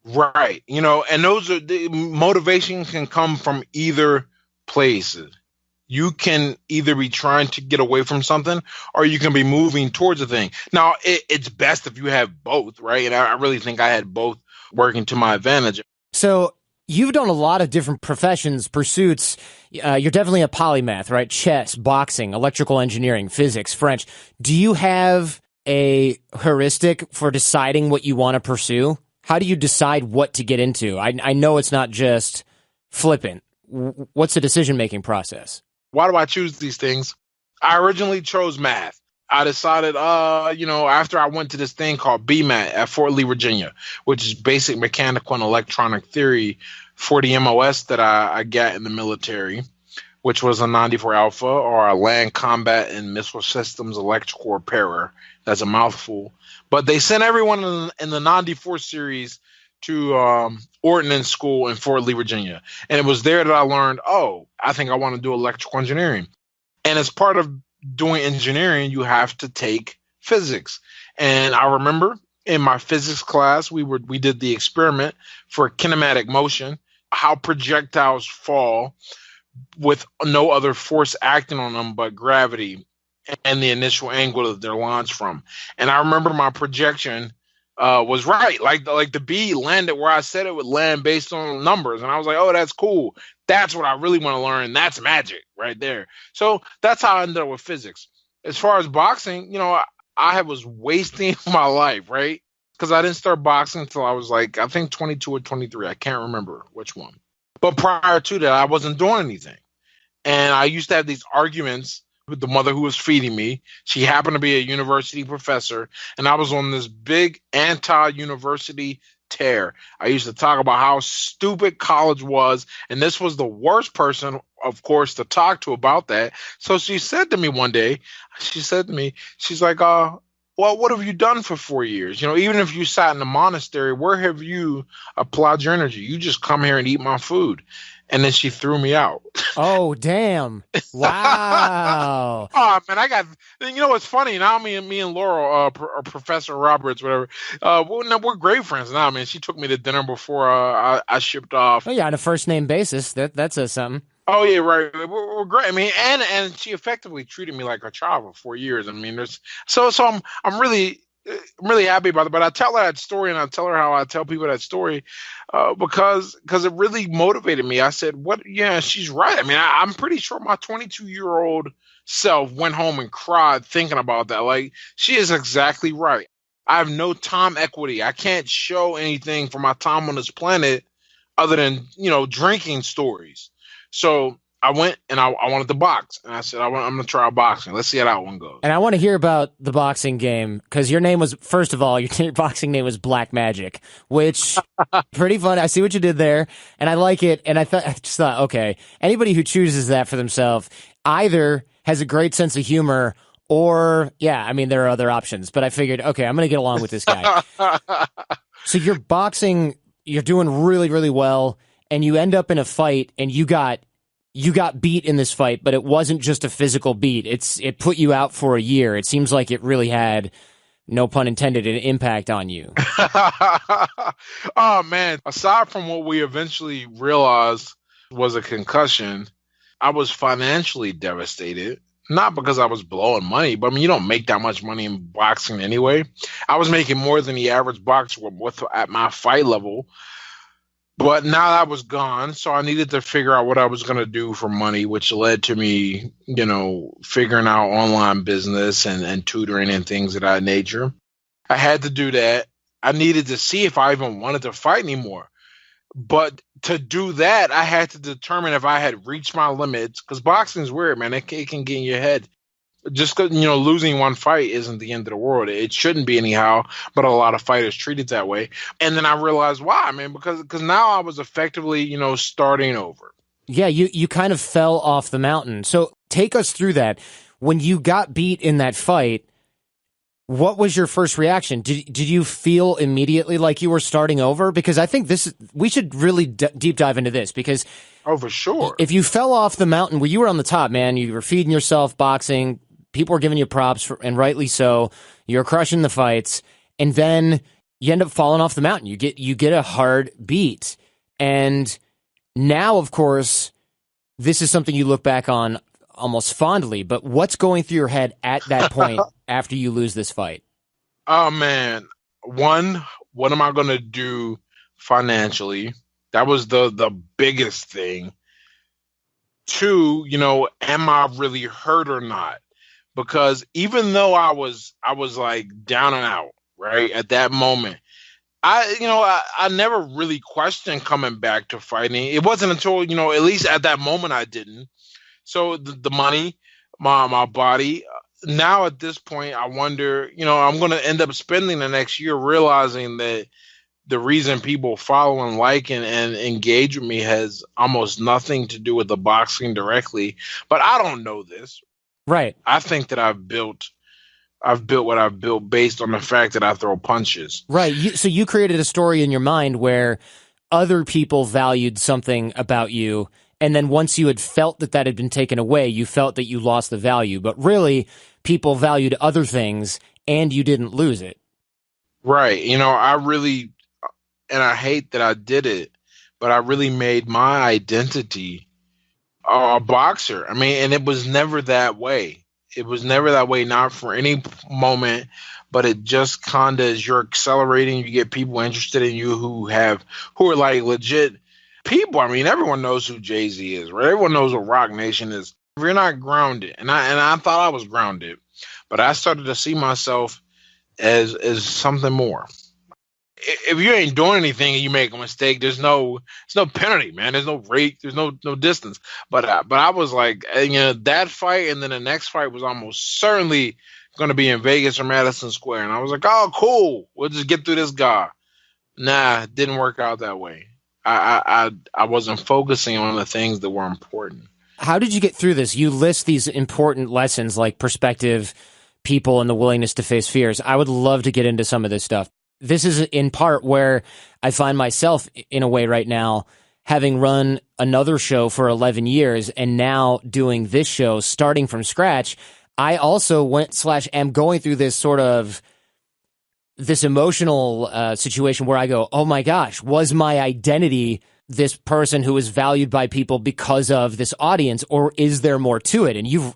Right. And the motivation can come from either place. You can either be trying to get away from something, or you can be moving towards a thing. Now, it's best if you have both, right? And I really think I had both working to my advantage. So you've done a lot of different professions, pursuits. You're definitely a polymath, right? Chess, boxing, electrical engineering, physics, French. Do you have a heuristic for deciding what you want to pursue? How do you decide what to get into? I know it's not just flippant. What's the decision-making process? Why do I choose these things? I originally chose math. I decided, after I went to this thing called BMAT at Fort Lee, Virginia, which is basic mechanical and electronic theory for the MOS that I got in the military, which was a 94 Alpha, or a Land Combat and Missile Systems Electrical Repairer. That's a mouthful. But they sent everyone in the 94 series to Ordnance School in Fort Lee, Virginia. And it was there that I learned, I think I want to do electrical engineering. And as part of doing engineering, you have to take physics. And I remember in my physics class, we did the experiment for kinematic motion, how projectiles fall with no other force acting on them but gravity and the initial angle that they're launched from. And I remember my projection was right. Like the bee landed where I said it would land based on numbers. And I was like, oh, that's cool. That's what I really want to learn. That's magic right there. So that's how I ended up with physics. As far as boxing, I was wasting my life, right? Because I didn't start boxing until I was like, I think 22 or 23. I can't remember which one. But prior to that, I wasn't doing anything. And I used to have these arguments with the mother who was feeding me. She happened to be a university professor, and I was on this big anti-university tear. I used to talk about how stupid college was, and this was the worst person, of course, to talk to about that. So she said to me one day, she's like, well, what have you done for 4 years? Even if you sat in a monastery, where have you applied your energy? You just come here and eat my food. And then she threw me out. Oh, damn. Wow. Oh, man, what's funny? Now me and Laurel, or Professor Roberts, whatever, we're great friends now, man. She took me to dinner before I shipped off. Oh, yeah, on a first-name babasis. That says something. Oh, yeah, right. We're great. I mean, and she effectively treated me like a child for 4 years. I mean, I'm really happy about it. But I tell her that story, and I tell her how I tell people that story because it really motivated me. I said, "What? Yeah, she's right." I mean, I'm pretty sure my 22-year-old self went home and cried thinking about that. Like, she is exactly right. I have no time equity. I can't show anything for my time on this planet other than, drinking stories. So I went and I wanted to box. And I said, I'm going to try boxing. Let's see how that one goes. And I want to hear about the boxing game because your name was, first of all, your boxing name was Black Magic, which pretty fun. I see what you did there and I like it. And I just thought, okay, anybody who chooses that for themselves either has a great sense of humor or, there are other options. But I figured, okay, I'm going to get along with this guy. So you're boxing, you're doing really, really well. And you end up in a fight and you got you got beat in this fight, but it wasn't just a physical beat. It put you out for a year. It seems like it really had, no pun intended, an impact on you. Oh man, aside from what we eventually realized was a concussion, I was financially devastated. Not because I was blowing money, but I mean, you don't make that much money in boxing anyway. I was making more than the average boxer at my fight level. But now that was gone, so I needed to figure out what I was going to do for money, which led to me, figuring out online business and tutoring and things of that nature. I had to do that. I needed to see if I even wanted to fight anymore. But to do that, I had to determine if I had reached my limits, because boxing's weird, man. It can get in your head. Just because, losing one fight isn't the end of the world. It shouldn't be anyhow, but a lot of fighters treat it that way. And then I realized why, man, because now I was effectively, starting over. Yeah, you kind of fell off the mountain. So take us through that. When you got beat in that fight, what was your first reaction? Did you feel immediately like you were starting over? Because I think we should really deep dive into this, because for sure, if you fell off the mountain where you were on the top, man, you were feeding yourself boxing, people were giving you props, and rightly so. You're crushing the fights, and then you end up falling off the mountain. You get a hard beat, and now, of course, this is something you look back on almost fondly. But what's going through your head at that point after you lose this fight? Oh man, one, what am I going to do financially? That was the biggest thing. Two, am I really hurt or not? Because even though I was like down and out, right, at that moment, I never really questioned coming back to fighting. It wasn't until, at least at that moment I didn't. So the money, my body, now at this point, I wonder, I'm going to end up spending the next year realizing that the reason people follow and like and engage with me has almost nothing to do with the boxing directly. But I don't know this. Right. I think that I've built what I've built based on the fact that I throw punches. Right. So you created a story in your mind where other people valued something about you, and then once you had felt that had been taken away, you felt that you lost the value. But really, people valued other things, and you didn't lose it. Right. I really, and I hate that I did it, but I really made my identity a boxer. I mean, and it was never that way. It was never that way, not for any moment, but it just kind of, as you're accelerating, you get people interested in you who are like legit people. I mean, everyone knows who Jay-Z is, right? Everyone knows what Rock Nation is. If you're not grounded, and I thought I was grounded, but I started to see myself as something more. If you ain't doing anything and you make a mistake, there's no penalty, man. There's no rate, there's no distance. But I was like, that fight and then the next fight was almost certainly going to be in Vegas or Madison Square, and I was like, oh, cool, we'll just get through this guy. Nah, it didn't work out that way. I wasn't focusing on the things that were important. How did you get through this? You list these important lessons like perspective, people, and the willingness to face fears. I would love to get into some of this stuff. This is in part where I find myself in a way right now, having run another show for 11 years and now doing this show starting from scratch. I also am going through this sort of this emotional situation where I go, oh my gosh, was my identity this person who is valued by people because of this audience, or is there more to it? And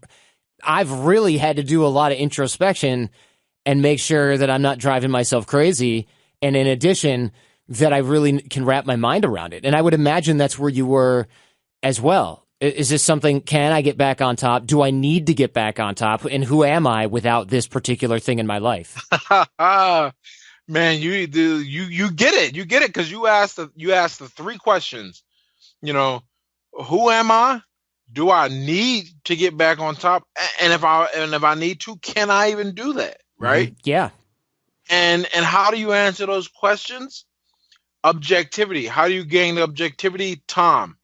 I've really had to do a lot of introspection and make sure that I'm not driving myself crazy. And in addition, that I really can wrap my mind around it. And I would imagine that's where you were as well. Is this something, can I get back on top? Do I need to get back on top? And who am I without this particular thing in my life? Man, you get it. You get it because you asked the three questions. Who am I? Do I need to get back on top? And if I need to, can I even do that? Right? Mm-hmm. Yeah. And how do you answer those questions? Objectivity. How do you gain the objectivity? Time.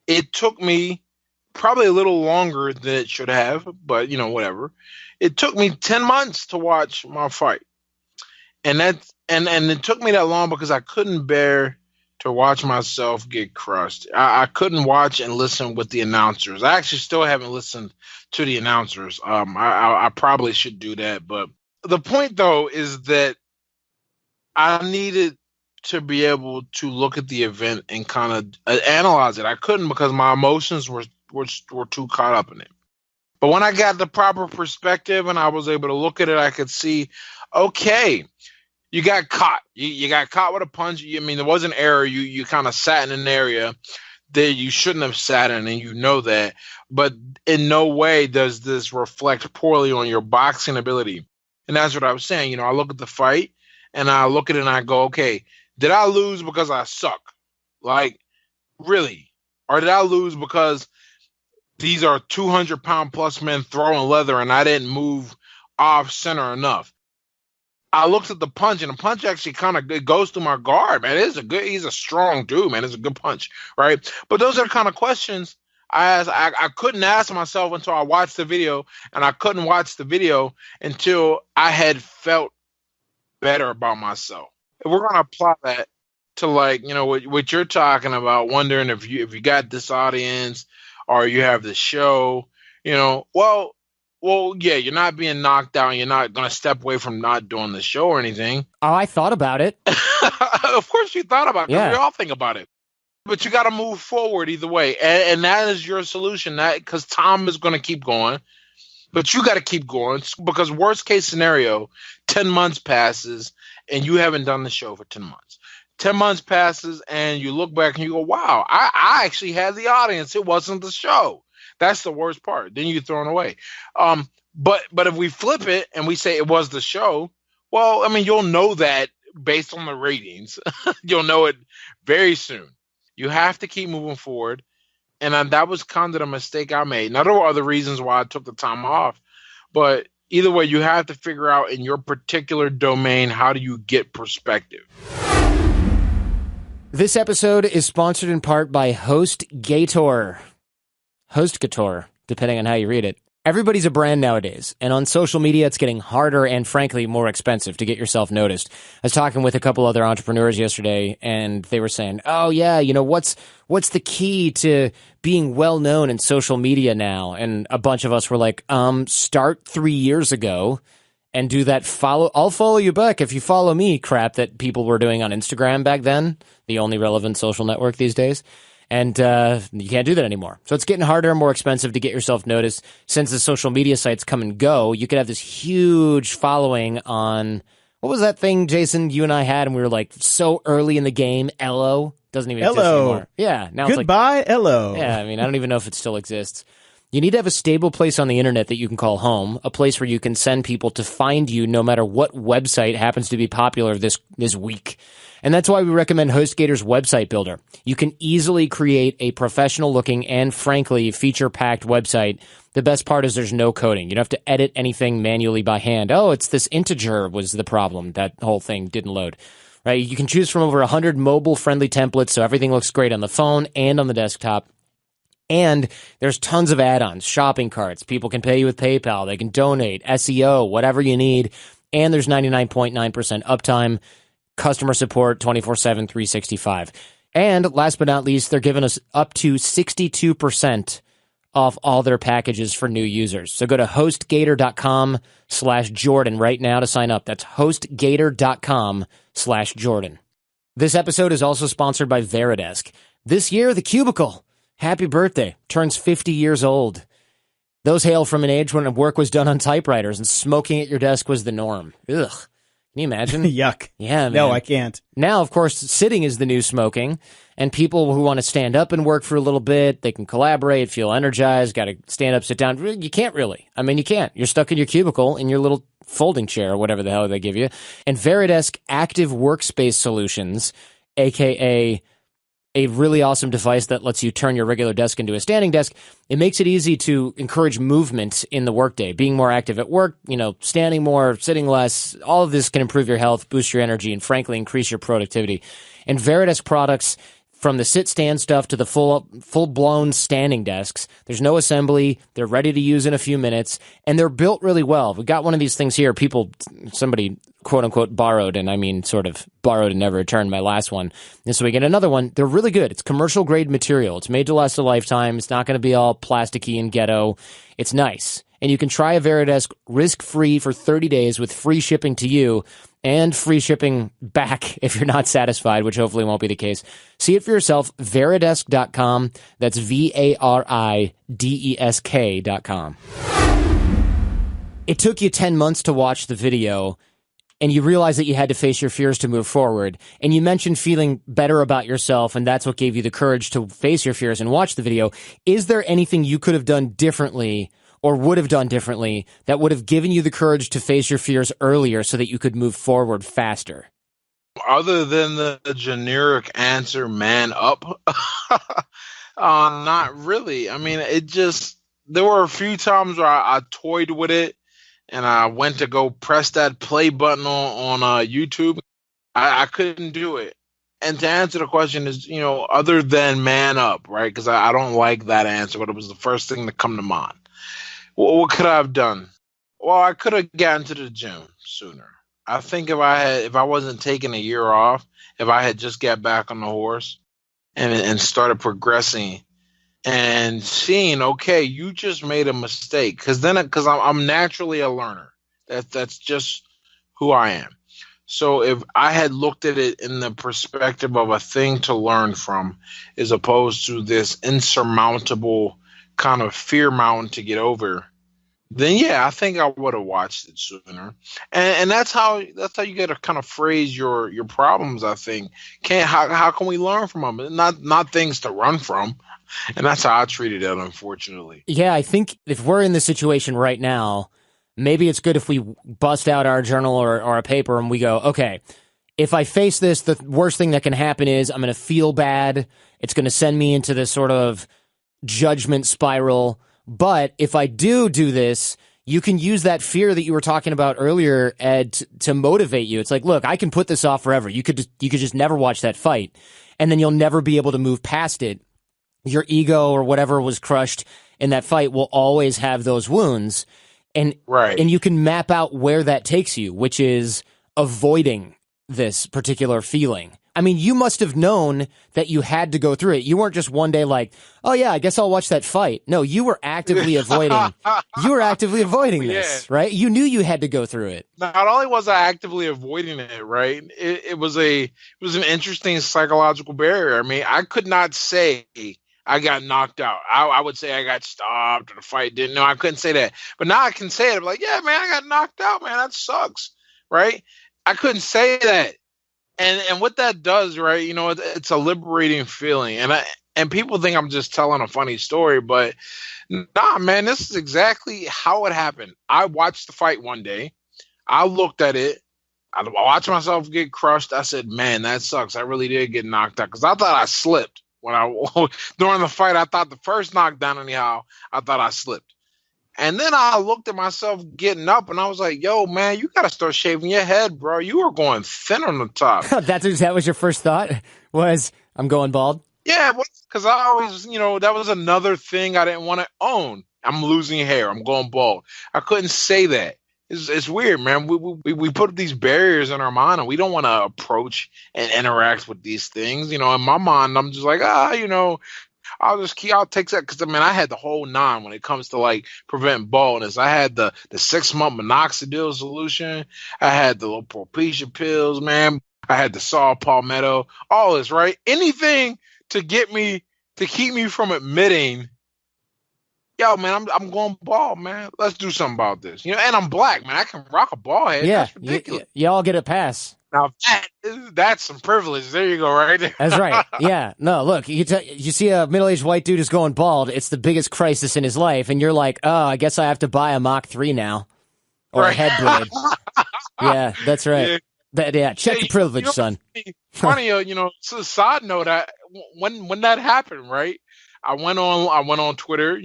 It took me probably a little longer than it should have, but whatever. It took me 10 months to watch my fight. And it took me that long because I couldn't bear to watch myself get crushed. I couldn't watch and listen with the announcers. I actually still haven't listened to the announcers. I probably should do that. But the point, though, is that I needed to be able to look at the event and kind of analyze it. I couldn't because my emotions were too caught up in it. But when I got the proper perspective and I was able to look at it, I could see, okay, you got caught. You got caught with a punch. I mean, there was an error. You kind of sat in an area that you shouldn't have sat in, and you know that. But in no way does this reflect poorly on your boxing ability. And that's what I was saying. I look at the fight, and I look at it and I go, okay, did I lose because I suck? Like, really? Or did I lose because these are 200-pound plus men throwing leather and I didn't move off center enough? I looked at the punch, and the punch actually kind of goes through my guard, man. He's a strong dude, man. It's a good punch, right? But those are the kind of questions I couldn't ask myself until I watched the video, and I couldn't watch the video until I had felt better about myself. If we're going to apply that to, like, what you're talking about, wondering if you got this audience or you have the show, well, yeah, you're not being knocked out. You're not going to step away from not doing the show or anything. Oh, I thought about it. Of course you thought about it. Yeah. We all think about it. But you got to move forward either way. And that is your solution, because Tom is going to keep going. But you got to keep going, because worst case scenario, 10 months passes and you haven't done the show for 10 months. 10 months passes and you look back and you go, wow, I actually had the audience. It wasn't the show. That's the worst part. Then you're thrown away. But if we flip it and we say it was the show, well, I mean, you'll know that based on the ratings. You'll know it very soon. You have to keep moving forward. And that was kind of the mistake I made. Now, there were other reasons why I took the time off. But either way, you have to figure out in your particular domain, how do you get perspective? This episode is sponsored in part by HostGator, depending on how you read it. Everybody's a brand nowadays, and on social media, it's getting harder and, frankly, more expensive to get yourself noticed. I was talking with a couple other entrepreneurs yesterday, and they were saying, oh, yeah, what's the key to being well-known in social media now? And a bunch of us were like, start 3 years ago and do that I'll follow you back if you follow me crap that people were doing on Instagram back then, the only relevant social network these days. And you can't do that anymore. So it's getting harder and more expensive to get yourself noticed. Since the social media sites come and go, you could have this huge following on, what was that thing, Jason, you and I had, and we were like so early in the game, Ello. Doesn't even exist anymore. Yeah. Now Goodbye, it's like, Ello. Yeah, I mean, I don't even know if it still exists. You need to have a stable place on the internet that you can call home, a place where you can send people to find you no matter what website happens to be popular this week. And that's why we recommend HostGator's website builder. You can easily create a professional-looking and, frankly, feature-packed website. The best part is there's no coding. You don't have to edit anything manually by hand. Oh, it's this integer was the problem. That whole thing didn't load. Right? You can choose from over 100 mobile-friendly templates, so everything looks great on the phone and on the desktop. And there's tons of add-ons, shopping carts. People can pay you with PayPal. They can donate, SEO, whatever you need. And there's 99.9% uptime. Customer support 24/7, 365. And last but not least, they're giving us up to 62% off all their packages for new users. So go to hostgator.com/Jordan right now to sign up. That's hostgator.com/Jordan. This episode is also sponsored by Veridesk. This year, the Cubicle, happy birthday, turns 50 years old. Those hail from an age when work was done on typewriters and smoking at your desk was the norm. Ugh. Can you imagine? Yuck. Yeah, man. No, I can't. Now, of course, sitting is the new smoking, and people who want to stand up and work for a little bit, they can collaborate, feel energized, got to stand up, sit down. You can't really. I mean, you can't. You're stuck in your cubicle in your little folding chair or whatever the hell they give you. And Veridesk Active Workspace Solutions, a.k.a. a really awesome device that lets you turn your regular desk into a standing desk. It makes it easy to encourage movement in the workday, being more active at work, standing more, sitting less. All of this can improve your health, boost your energy, and frankly, increase your productivity. And Veridesk products from the sit-stand stuff to the full-blown standing desks. There's no assembly. They're ready to use in a few minutes, and they're built really well. We got one of these things here. Somebody, quote-unquote, borrowed, and I mean sort of borrowed and never returned my last one. And so we get another one. They're really good. It's commercial-grade material. It's made to last a lifetime. It's not going to be all plasticky and ghetto. It's nice. And you can try a Veridesk risk-free for 30 days with free shipping to you and free shipping back if you're not satisfied, which hopefully won't be the case. See it for yourself, Veridesk.com. That's Veridesk.com. It took you 10 months to watch the video, and you realized that you had to face your fears to move forward. And you mentioned feeling better about yourself, and that's what gave you the courage to face your fears and watch the video. Is there anything you could have done differently or would have done differently that would have given you the courage to face your fears earlier so that you could move forward faster? Other than the generic answer, man up, not really. I mean, there were a few times where I toyed with it and I went to go press that play button on YouTube. I couldn't do it. And to answer the question is, other than man up, right? Because I don't like that answer, but it was the first thing to come to mind. What could I have done? Well, I could have gotten to the gym sooner. I think if I wasn't taking a year off, if I had just got back on the horse and started progressing and seeing, okay, you just made a mistake. Because I'm naturally a learner. That's just who I am. So if I had looked at it in the perspective of a thing to learn from, as opposed to this insurmountable kind of fear mountain to get over, then yeah, I think I would have watched it sooner. And that's how you got to kind of phrase your problems. I think how can we learn from them? Not things to run from. And that's how I treated it, unfortunately. Yeah, I think if we're in this situation right now, maybe it's good if we bust out our journal or a paper and we go, okay, if I face this, the worst thing that can happen is I'm going to feel bad. It's going to send me into this sort of judgment spiral. But if I do this, you can use that fear that you were talking about earlier, Ed, to motivate you. It's like, look, I can put this off forever. You could just never watch that fight, and then you'll never be able to move past it. Your ego or whatever was crushed in that fight will always have those wounds. And right. And you can map out where that takes you, which is avoiding this particular feeling. I mean, you must have known that you had to go through it. You weren't just one day like, oh yeah, I guess I'll watch that fight. No, you were actively avoiding. You were actively avoiding this, right? You knew you had to go through it. Not only was I actively avoiding it, right? It was an interesting psychological barrier. I mean, I could not say I got knocked out. I would say I got stopped or the fight didn't. No, I couldn't say that. But now I can say it. I'm like, yeah, man, I got knocked out, man. That sucks, right? I couldn't say that. And what that does, right? It's a liberating feeling. And people think I'm just telling a funny story, but nah, man, this is exactly how it happened. I watched the fight one day. I looked at it. I watched myself get crushed. I said, man, that sucks. I really did get knocked out because I thought I slipped. During the fight, I thought the first knockdown anyhow, I thought I slipped. And then I looked at myself getting up and I was like, yo, man, you got to start shaving your head, bro. You were going thin on the top. That was your first thought, was I'm going bald? Yeah, because I always, that was another thing I didn't want to own. I'm losing hair. I'm going bald. I couldn't say that. It's weird, man. We put these barriers in our mind and we don't want to approach and interact with these things. In my mind, I'm just like, I'll take that because I had the whole nine when it comes to like preventing baldness. I had the 6-month minoxidil solution. I had the little Propecia pills, man. I had the saw palmetto, all this, right? Anything to keep me from admitting, yo, man, I'm going bald, man. Let's do something about this. And I'm black, man. I can rock a bald head. Yeah, that's ridiculous. Y'all get a pass. Now that's some privilege. There you go, right there. That's right. Yeah. No, look, you see a middle-aged white dude is going bald. It's the biggest crisis in his life, and you're like, oh, I guess I have to buy a Mach 3 now, or a head blade. Yeah, that's right. Yeah. Check the privilege, son. Funny, it's a side note. When that happened, right? I went on Twitter,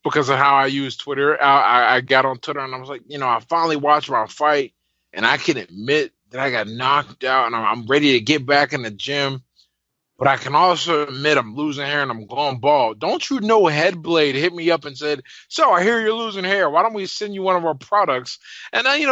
because of how I use Twitter. I got on Twitter and I was like, I finally watched my fight, and I can admit that I got knocked out and I'm ready to get back in the gym. but I can also admit I'm losing hair and I'm going bald. Don't you know Headblade hit me up and said, so I hear you're losing hair. Why don't we send you one of our products? And then,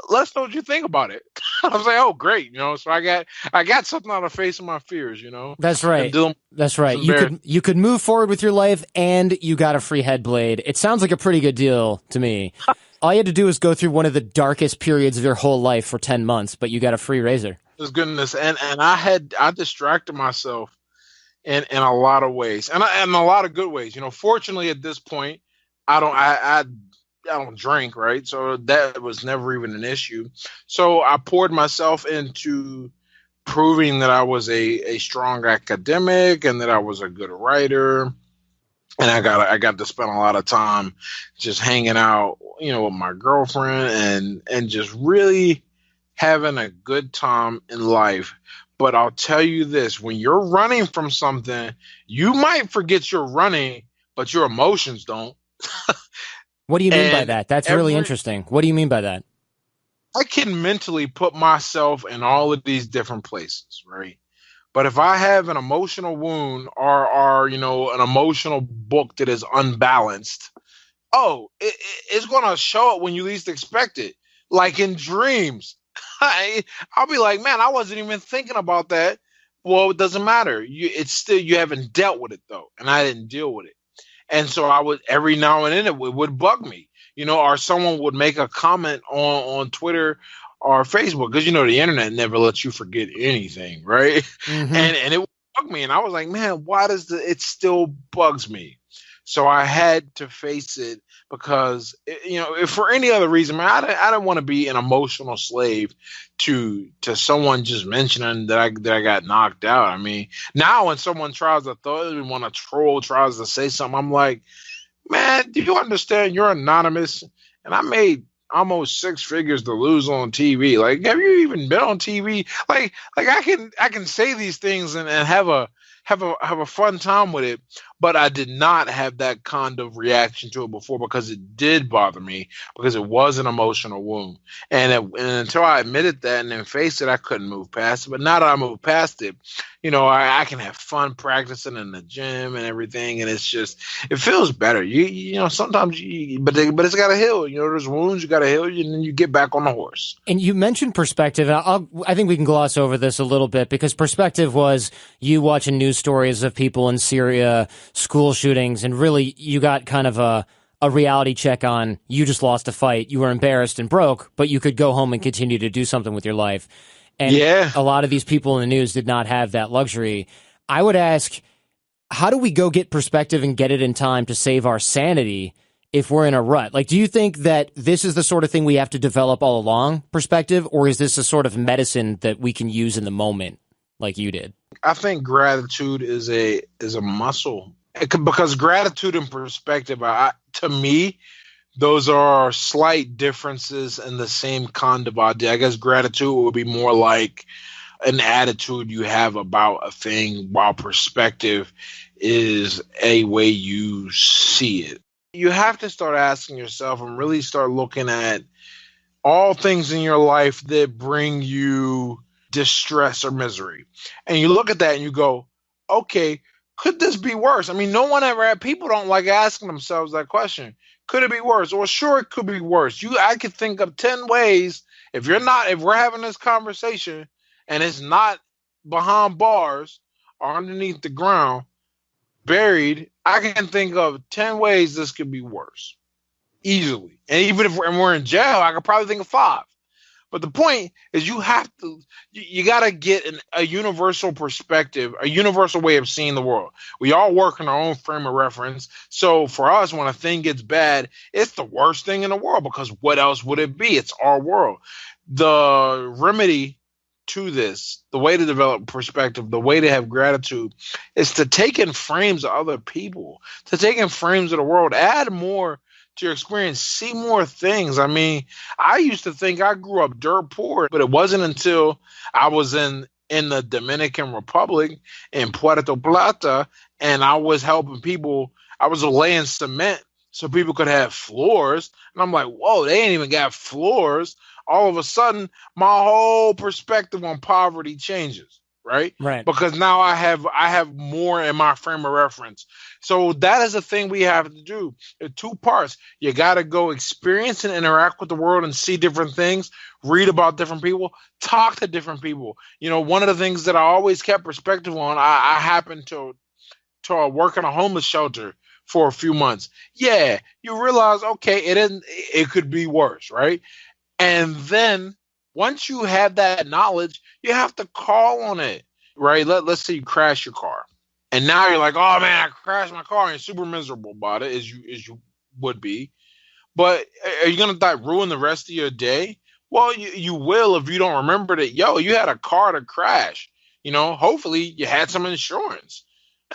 let's know what you think about it. I was like, oh, great. So I got something on the face of my fears, That's and right. That's right. You could move forward with your life and you got a free Headblade. It sounds like a pretty good deal to me. All you had to do is go through one of the darkest periods of your whole life for 10 months, but you got a free razor. Goodness. And I distracted myself in a lot of ways, and in a lot of good ways. Fortunately at this point, I don't drink, right? So that was never even an issue. So I poured myself into proving that I was a strong academic and that I was a good writer. And I got to spend a lot of time just hanging out, with my girlfriend and just really having a good time in life. But I'll tell you this, when you're running from something, you might forget you're running, but your emotions don't. What do you mean by that? That's really interesting. What do you mean by that? I can mentally put myself in all of these different places, right? But if I have an emotional wound or an emotional book that is unbalanced, it's going to show up when you least expect it. Like in dreams. I'll be like, man, I wasn't even thinking about that. Well, it doesn't matter. You haven't dealt with it though. And I didn't deal with it. And so I would, every now and then it would bug me, or someone would make a comment on Twitter or Facebook, because the internet never lets you forget anything, right? Mm-hmm. And it would bug me, and I was like, man, why does it still bugs me? So I had to face it because if for any other reason, man, I didn't want to be an emotional slave to someone just mentioning that I got knocked out. I mean, now when someone tries to tries to say something, I'm like, man, do you understand? You're anonymous, and I made almost six figures to lose on TV. Like, have you even been on TV? Like I can say these things and have a fun time with it, but I did not have that kind of reaction to it before because it did bother me, because it was an emotional wound. And until I admitted that and then faced it, I couldn't move past it. But now that I moved past it, I can have fun practicing in the gym and everything, and it's just, it feels better. Sometimes but it's got to heal. There's wounds you got to heal, and then you get back on the horse. And you mentioned perspective. I think we can gloss over this a little bit, because perspective was you watching news stories of people in Syria, school shootings, and really you got kind of a reality check on, you just lost a fight, you were embarrassed and broke, but you could go home and continue to do something with your life. And a lot of these people in the news did not have that luxury. I would ask, how do we go get perspective and get it in time to save our sanity if we're in a rut? Like, do you think that this is the sort of thing we have to develop all along, perspective, or is this a sort of medicine that we can use in the moment like you did? I think gratitude is a muscle, because gratitude and perspective, to me, those are slight differences in the same kind of idea. I guess gratitude would be more like an attitude you have about a thing, while perspective is a way you see it. You have to start asking yourself and really start looking at all things in your life that bring you distress or misery. And you look at that and you go, okay, could this be worse? I mean, people don't like asking themselves that question. Could it be worse? Well, sure, it could be worse. I could think of 10 ways. If we're having this conversation and it's not behind bars or underneath the ground, buried, I can think of 10 ways this could be worse. Easily. And even if we're in jail, I could probably think of 5. But the point is, you got to get a universal perspective, a universal way of seeing the world. We all work in our own frame of reference. So for us, when a thing gets bad, it's the worst thing in the world, because what else would it be? It's our world. The remedy to this, the way to develop perspective, the way to have gratitude, is to take in frames of other people, to take in frames of the world, add more to your experience, see more things. I mean, I used to think I grew up dirt poor, but it wasn't until I was in the Dominican Republic in Puerto Plata, and I was helping people. I was laying cement so people could have floors, and I'm like, whoa, they ain't even got floors. All of a sudden, my whole perspective on poverty changes. right? Right. Because now I have more in my frame of reference. So that is the thing we have to do. In two parts. You got to go experience and interact with the world and see different things, read about different people, talk to different people. One of the things that I always kept perspective on, I happened to work in a homeless shelter for a few months. Yeah, you realize, okay, it could be worse, right? And then once you have that knowledge, you have to call on it, right? Let's say you crash your car. And now you're like, oh man, I crashed my car and you're super miserable about it, as you would be. But are you gonna ruin the rest of your day? Well, you will if you don't remember that, you had a car to crash. Hopefully you had some insurance.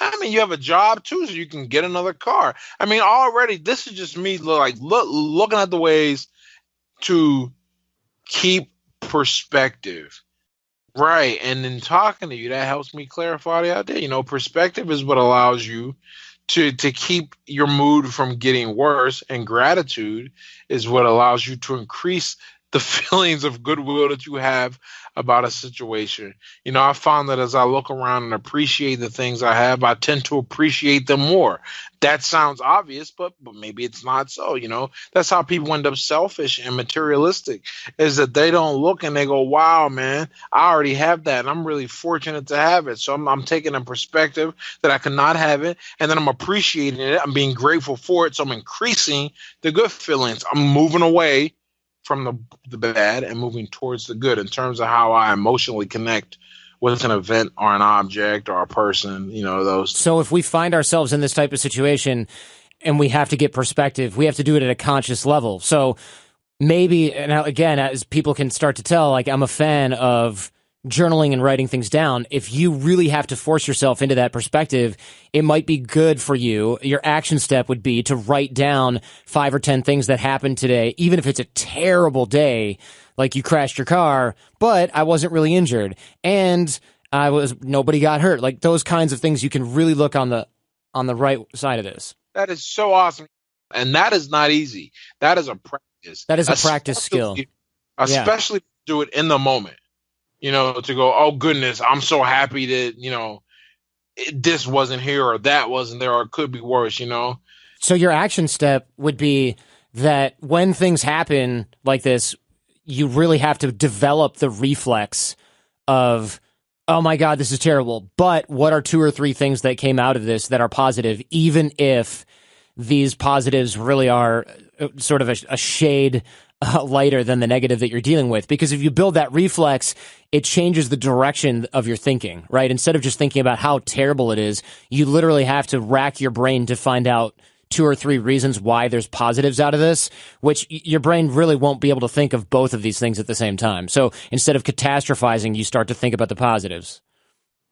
I mean, you have a job too, so you can get another car. I mean, already this is just me looking at the ways to keep perspective. Right. And in talking to you, that helps me clarify the idea. Perspective is what allows you to keep your mood from getting worse, and gratitude is what allows you to increase the feelings of goodwill that you have about a situation. I found that as I look around and appreciate the things I have, I tend to appreciate them more. That sounds obvious, but maybe it's not so. That's how people end up selfish and materialistic, is that they don't look and they go, wow, man, I already have that, and I'm really fortunate to have it. So I'm taking a perspective that I cannot have it, and then I'm appreciating it. I'm being grateful for it. So I'm increasing the good feelings. I'm moving away from the bad and moving towards the good in terms of how I emotionally connect with an event or an object or a person, those. So if we find ourselves in this type of situation and we have to get perspective, we have to do it at a conscious level. So maybe, and again, as people can start to tell, like, I'm a fan of journaling and writing things down. If you really have to force yourself into that perspective, it might be good for you. Your action step would be to write down 5 or 10 things that happened today, even if it's a terrible day, like you crashed your car, but I wasn't really injured and nobody got hurt. Like, those kinds of things, you can really look on the right side of this. That is so awesome. And that is not easy. That is a practice. That is a practice skill. Especially do it in the moment. To go, oh goodness, I'm so happy that, this wasn't here or that wasn't there, or it could be worse, So your action step would be that when things happen like this, you really have to develop the reflex of, oh my God, this is terrible. But what are 2 or 3 things that came out of this that are positive, even if these positives really are sort of a shade lighter than the negative that you're dealing with? Because if you build that reflex, it changes the direction of your thinking, right? Instead of just thinking about how terrible it is, you literally have to rack your brain to find out 2 or 3 reasons why there's positives out of this, which your brain really won't be able to think of both of these things at the same time. So instead of catastrophizing, you start to think about the positives.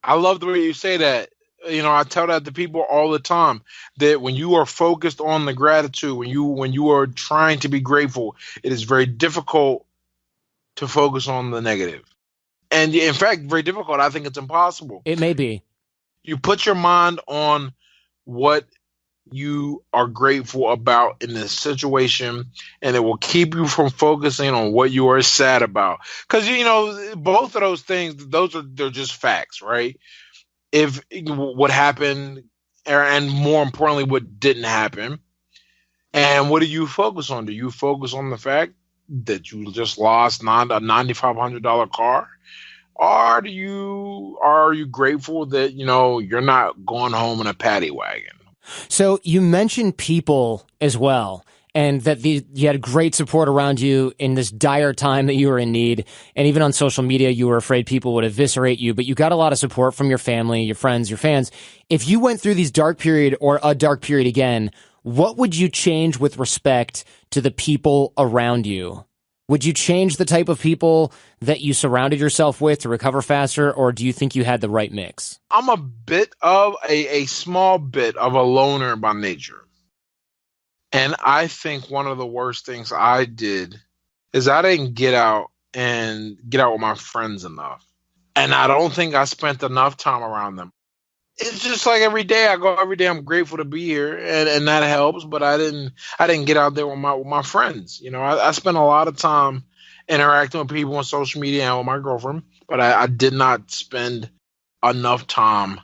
I love the way you say that. I tell that to people all the time, that when you are focused on the gratitude, when you are trying to be grateful, it is very difficult to focus on the negative. And in fact, very difficult. I think it's impossible. It may be. You put your mind on what you are grateful about in this situation, and it will keep you from focusing on what you are sad about. Because, both of those things, they're just facts, right? If what happened, and more importantly, what didn't happen. And what do you focus on? Do you focus on the fact that you just lost a $9,500 car? Or are you grateful that, you're not going home in a paddy wagon? So you mentioned people as well, and that you had great support around you in this dire time that you were in need. And even on social media, you were afraid people would eviscerate you, but you got a lot of support from your family, your friends, your fans. If you went through these dark period or a dark period again, what would you change with respect to the people around you? Would you change the type of people that you surrounded yourself with to recover faster, or do you think you had the right mix? I'm a bit of a small bit of a loner by nature. And I think one of the worst things I did is I didn't get out with my friends enough. And I don't think I spent enough time around them. It's just like every day I'm grateful to be here, and that helps, but I didn't get out there with my friends. I spent a lot of time interacting with people on social media and with my girlfriend, but I did not spend enough time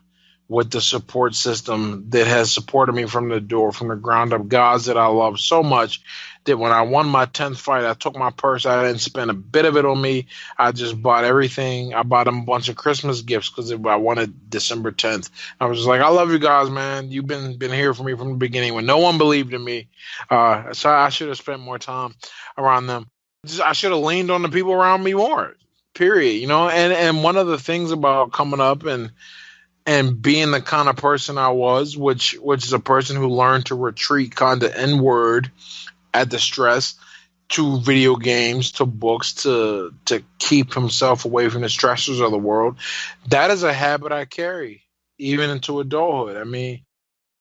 with the support system that has supported me from the door, from the ground up. Guys that I love so much that when I won my 10th fight, I took my purse. I didn't spend a bit of it on me. I just bought everything. I bought them a bunch of Christmas gifts because I wanted December 10th. I was just like, I love you guys, man. You've been here for me from the beginning when no one believed in me. So I should have spent more time around them. I should have leaned on the people around me more, period. And one of the things about coming up and being the kind of person I was, which is a person who learned to retreat kind of inward at the stress, to video games, to books, to keep himself away from the stressors of the world. That is a habit I carry even into adulthood. I mean,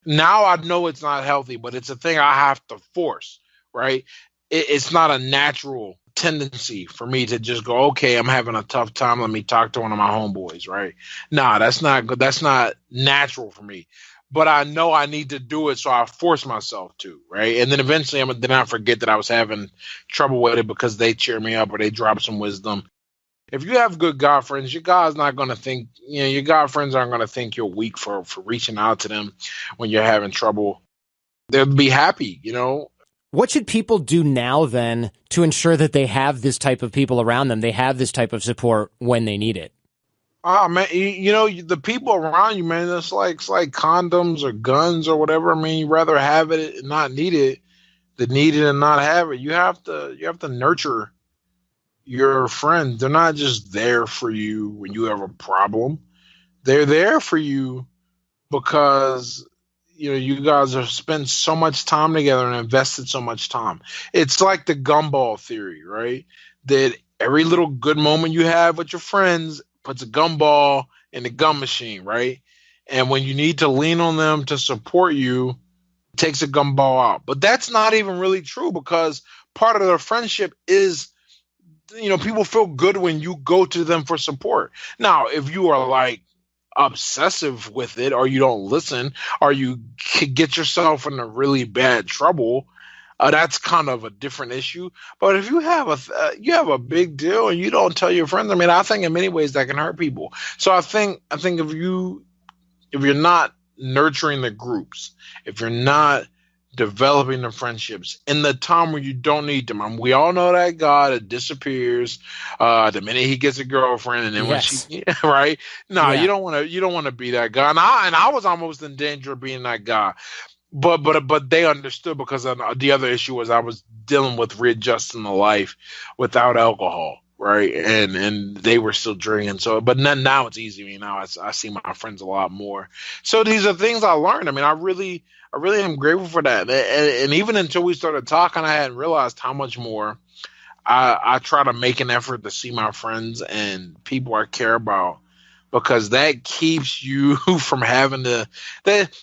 now I know it's not healthy, but it's a thing I have to force, right? It's not a natural tendency for me to just go, okay, I'm having a tough time, let me talk to one of my homeboys, right? Nah, that's not good. That's not natural for me. But I know I need to do it, so I force myself to, right? And then eventually I forget that I was having trouble with it because they cheer me up or they drop some wisdom. If you have good God friends, your God's not going to think, your God friends aren't going to think you're weak for reaching out to them when you're having trouble. They'll be happy, What should people do now, then, to ensure that they have this type of people around them, they have this type of support when they need it? Man, the people around you, man, it's like condoms or guns or whatever. I mean, you'd rather have it and not need it than need it and not have it. You have to nurture your friends. They're not just there for you when you have a problem. They're there for you because you guys have spent so much time together and invested so much time. It's like the gumball theory, right? That every little good moment you have with your friends puts a gumball in the gum machine, right? And when you need to lean on them to support you, it takes a gumball out. But that's not even really true, because part of the friendship is, people feel good when you go to them for support. Now, if you are like obsessive with it, or you don't listen, or you get yourself in a really bad trouble, that's kind of a different issue. But if you have a big deal and you don't tell your friends, I mean, I think in many ways that can hurt people. So I think if you're not nurturing the groups, if you're not developing the friendships in the time where you don't need them, we all know that guy that disappears the minute he gets a girlfriend, and then Yes. when she right? No, Yeah. you don't want to be that guy. And I was almost in danger of being that guy. But they understood, because the other issue was I was dealing with readjusting to life without alcohol, right? And they were still drinking. So, but now it's easy. Now I see my friends a lot more. So these are things I learned. I mean, I really am grateful for that. And even until we started talking, I hadn't realized how much more I try to make an effort to see my friends and people I care about, because that keeps you from having to,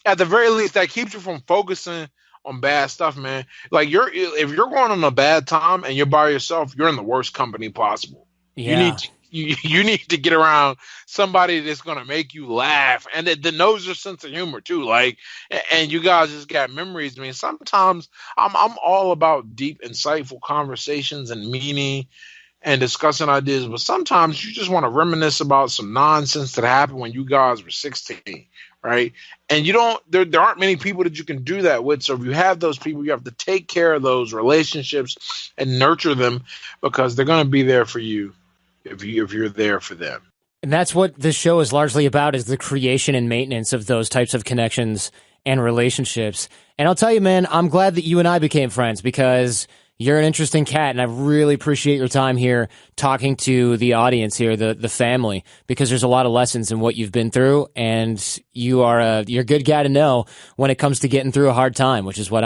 at the very least, that keeps you from focusing on bad stuff, man. Like if you're going on a bad time and you're by yourself, you're in the worst company possible. Yeah. You need to get around somebody that's going to make you laugh and that knows your sense of humor too. Like, and you guys just got memories. I mean, sometimes I'm all about deep, insightful conversations and meaning and discussing ideas, but sometimes you just want to reminisce about some nonsense that happened when you guys were 16, right? And there aren't many people that you can do that with. So if you have those people, you have to take care of those relationships and nurture them, because they're going to be there for you if you're there for them. And that's what this show is largely about, is the creation and maintenance of those types of connections and relationships. And I'll tell you, man, I'm glad that you and I became friends, because you're an interesting cat, and I really appreciate your time here talking to the audience here, the family, because there's a lot of lessons in what you've been through, and you're a good guy to know when it comes to getting through a hard time, which is what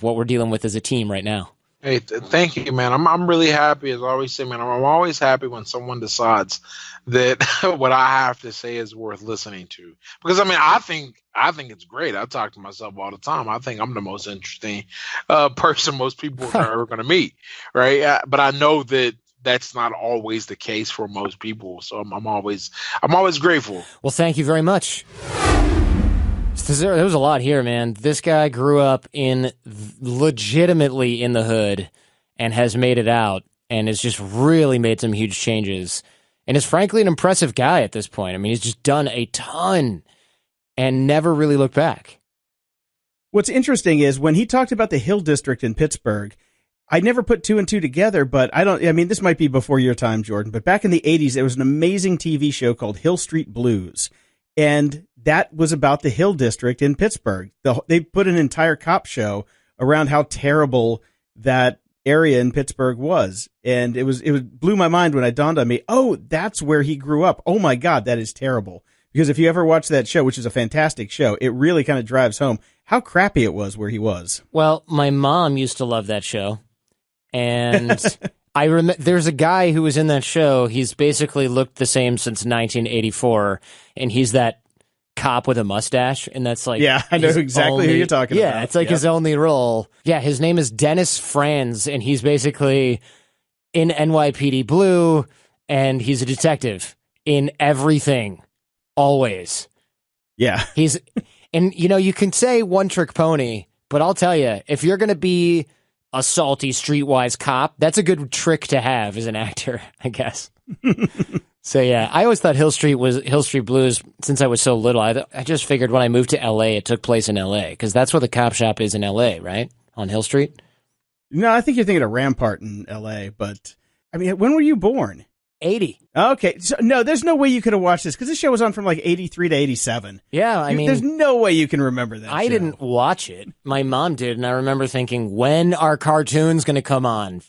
what we're dealing with as a team right now. Hey, thank you, man. I'm really happy, as I always say, man. I'm always happy when someone decides that what I have to say is worth listening to. Because I mean, I think it's great. I talk to myself all the time. I think I'm the most interesting person most people are ever going to meet, right? But I know that that's not always the case for most people. So I'm always grateful. Well, thank you very much. There was a lot here, man. This guy grew up legitimately in the hood and has made it out and has just really made some huge changes. and is frankly an impressive guy at this point. I mean, he's just done a ton and never really looked back. What's interesting is when he talked about the Hill District in Pittsburgh, I never put two and two together, but this might be before your time, Jordan, but back in the 80s, there was an amazing TV show called Hill Street Blues. And that was about the Hill District in Pittsburgh. They put an entire cop show around how terrible that area in Pittsburgh was. And it blew my mind when it dawned on me, oh, that's where he grew up. Oh my God, that is terrible. Because if you ever watch that show, which is a fantastic show, it really kind of drives home how crappy it was where he was. Well, my mom used to love that show. And I remember there's a guy who was in that show. He's basically looked the same since 1984. And he's that cop with a mustache. And that's like, yeah, I know exactly who you're talking about. Yeah, it's like his only role. Yeah, his name is Dennis Franz. And he's basically in NYPD Blue. And he's a detective in everything. Always. Yeah. And you can say one trick pony, but I'll tell you, if you're going to be a salty streetwise cop, that's a good trick to have as an actor, I guess. So yeah, I always thought Hill Street Blues since I was so little. I just figured when I moved to LA, it took place in LA because that's where the cop shop is in LA, right? On Hill Street? No, I think you're thinking of Rampart in LA, but I mean, when were you born? 80. Okay. So, no, there's no way you could have watched this because this show was on from like 83 to 87. Yeah, I mean, there's no way you can remember that. I didn't watch it. My mom did, and I remember thinking, when are cartoons going to come on?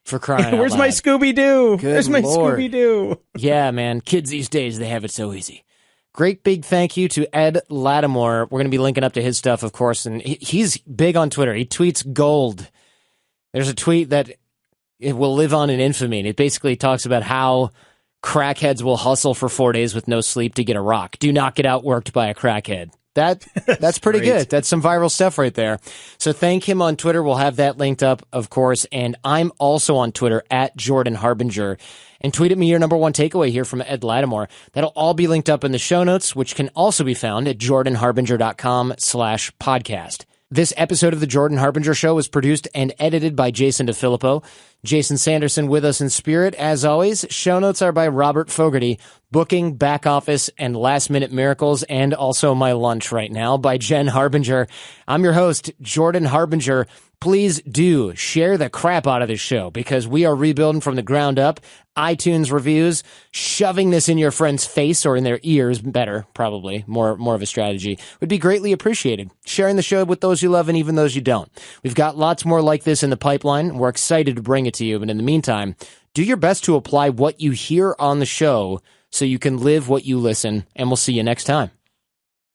For crying out loud. Where's my Scooby-Doo? Where's my Lord. Scooby-Doo? Yeah, man. Kids these days, they have it so easy. Great big thank you to Ed Latimore. We're going to be linking up to his stuff, of course, and he's big on Twitter. He tweets gold. There's a tweet that it will live on in infamy, and it basically talks about how crackheads will hustle for 4 days with no sleep to get a rock. Do not get outworked by a crackhead. That's pretty good. That's some viral stuff right there. So thank him on Twitter. We'll have that linked up, of course. And I'm also on Twitter at Jordan Harbinger. And tweet at me your number one takeaway here from Ed Latimore. That'll all be linked up in the show notes, which can also be found at jordanharbinger.com/podcast. This episode of The Jordan Harbinger Show was produced and edited by Jason DeFilippo. Jason Sanderson with us in spirit, as always. Show notes are by Robert Fogarty. Booking, back office, and last-minute miracles, and also my lunch right now by Jen Harbinger. I'm your host, Jordan Harbinger. Please do share the crap out of this show because we are rebuilding from the ground up. iTunes reviews, shoving this in your friend's face or in their ears, better, probably, more of a strategy, would be greatly appreciated. Sharing the show with those you love and even those you don't. We've got lots more like this in the pipeline. We're excited to bring it to you, but in the meantime, do your best to apply what you hear on the show so you can live what you listen, and we'll see you next time.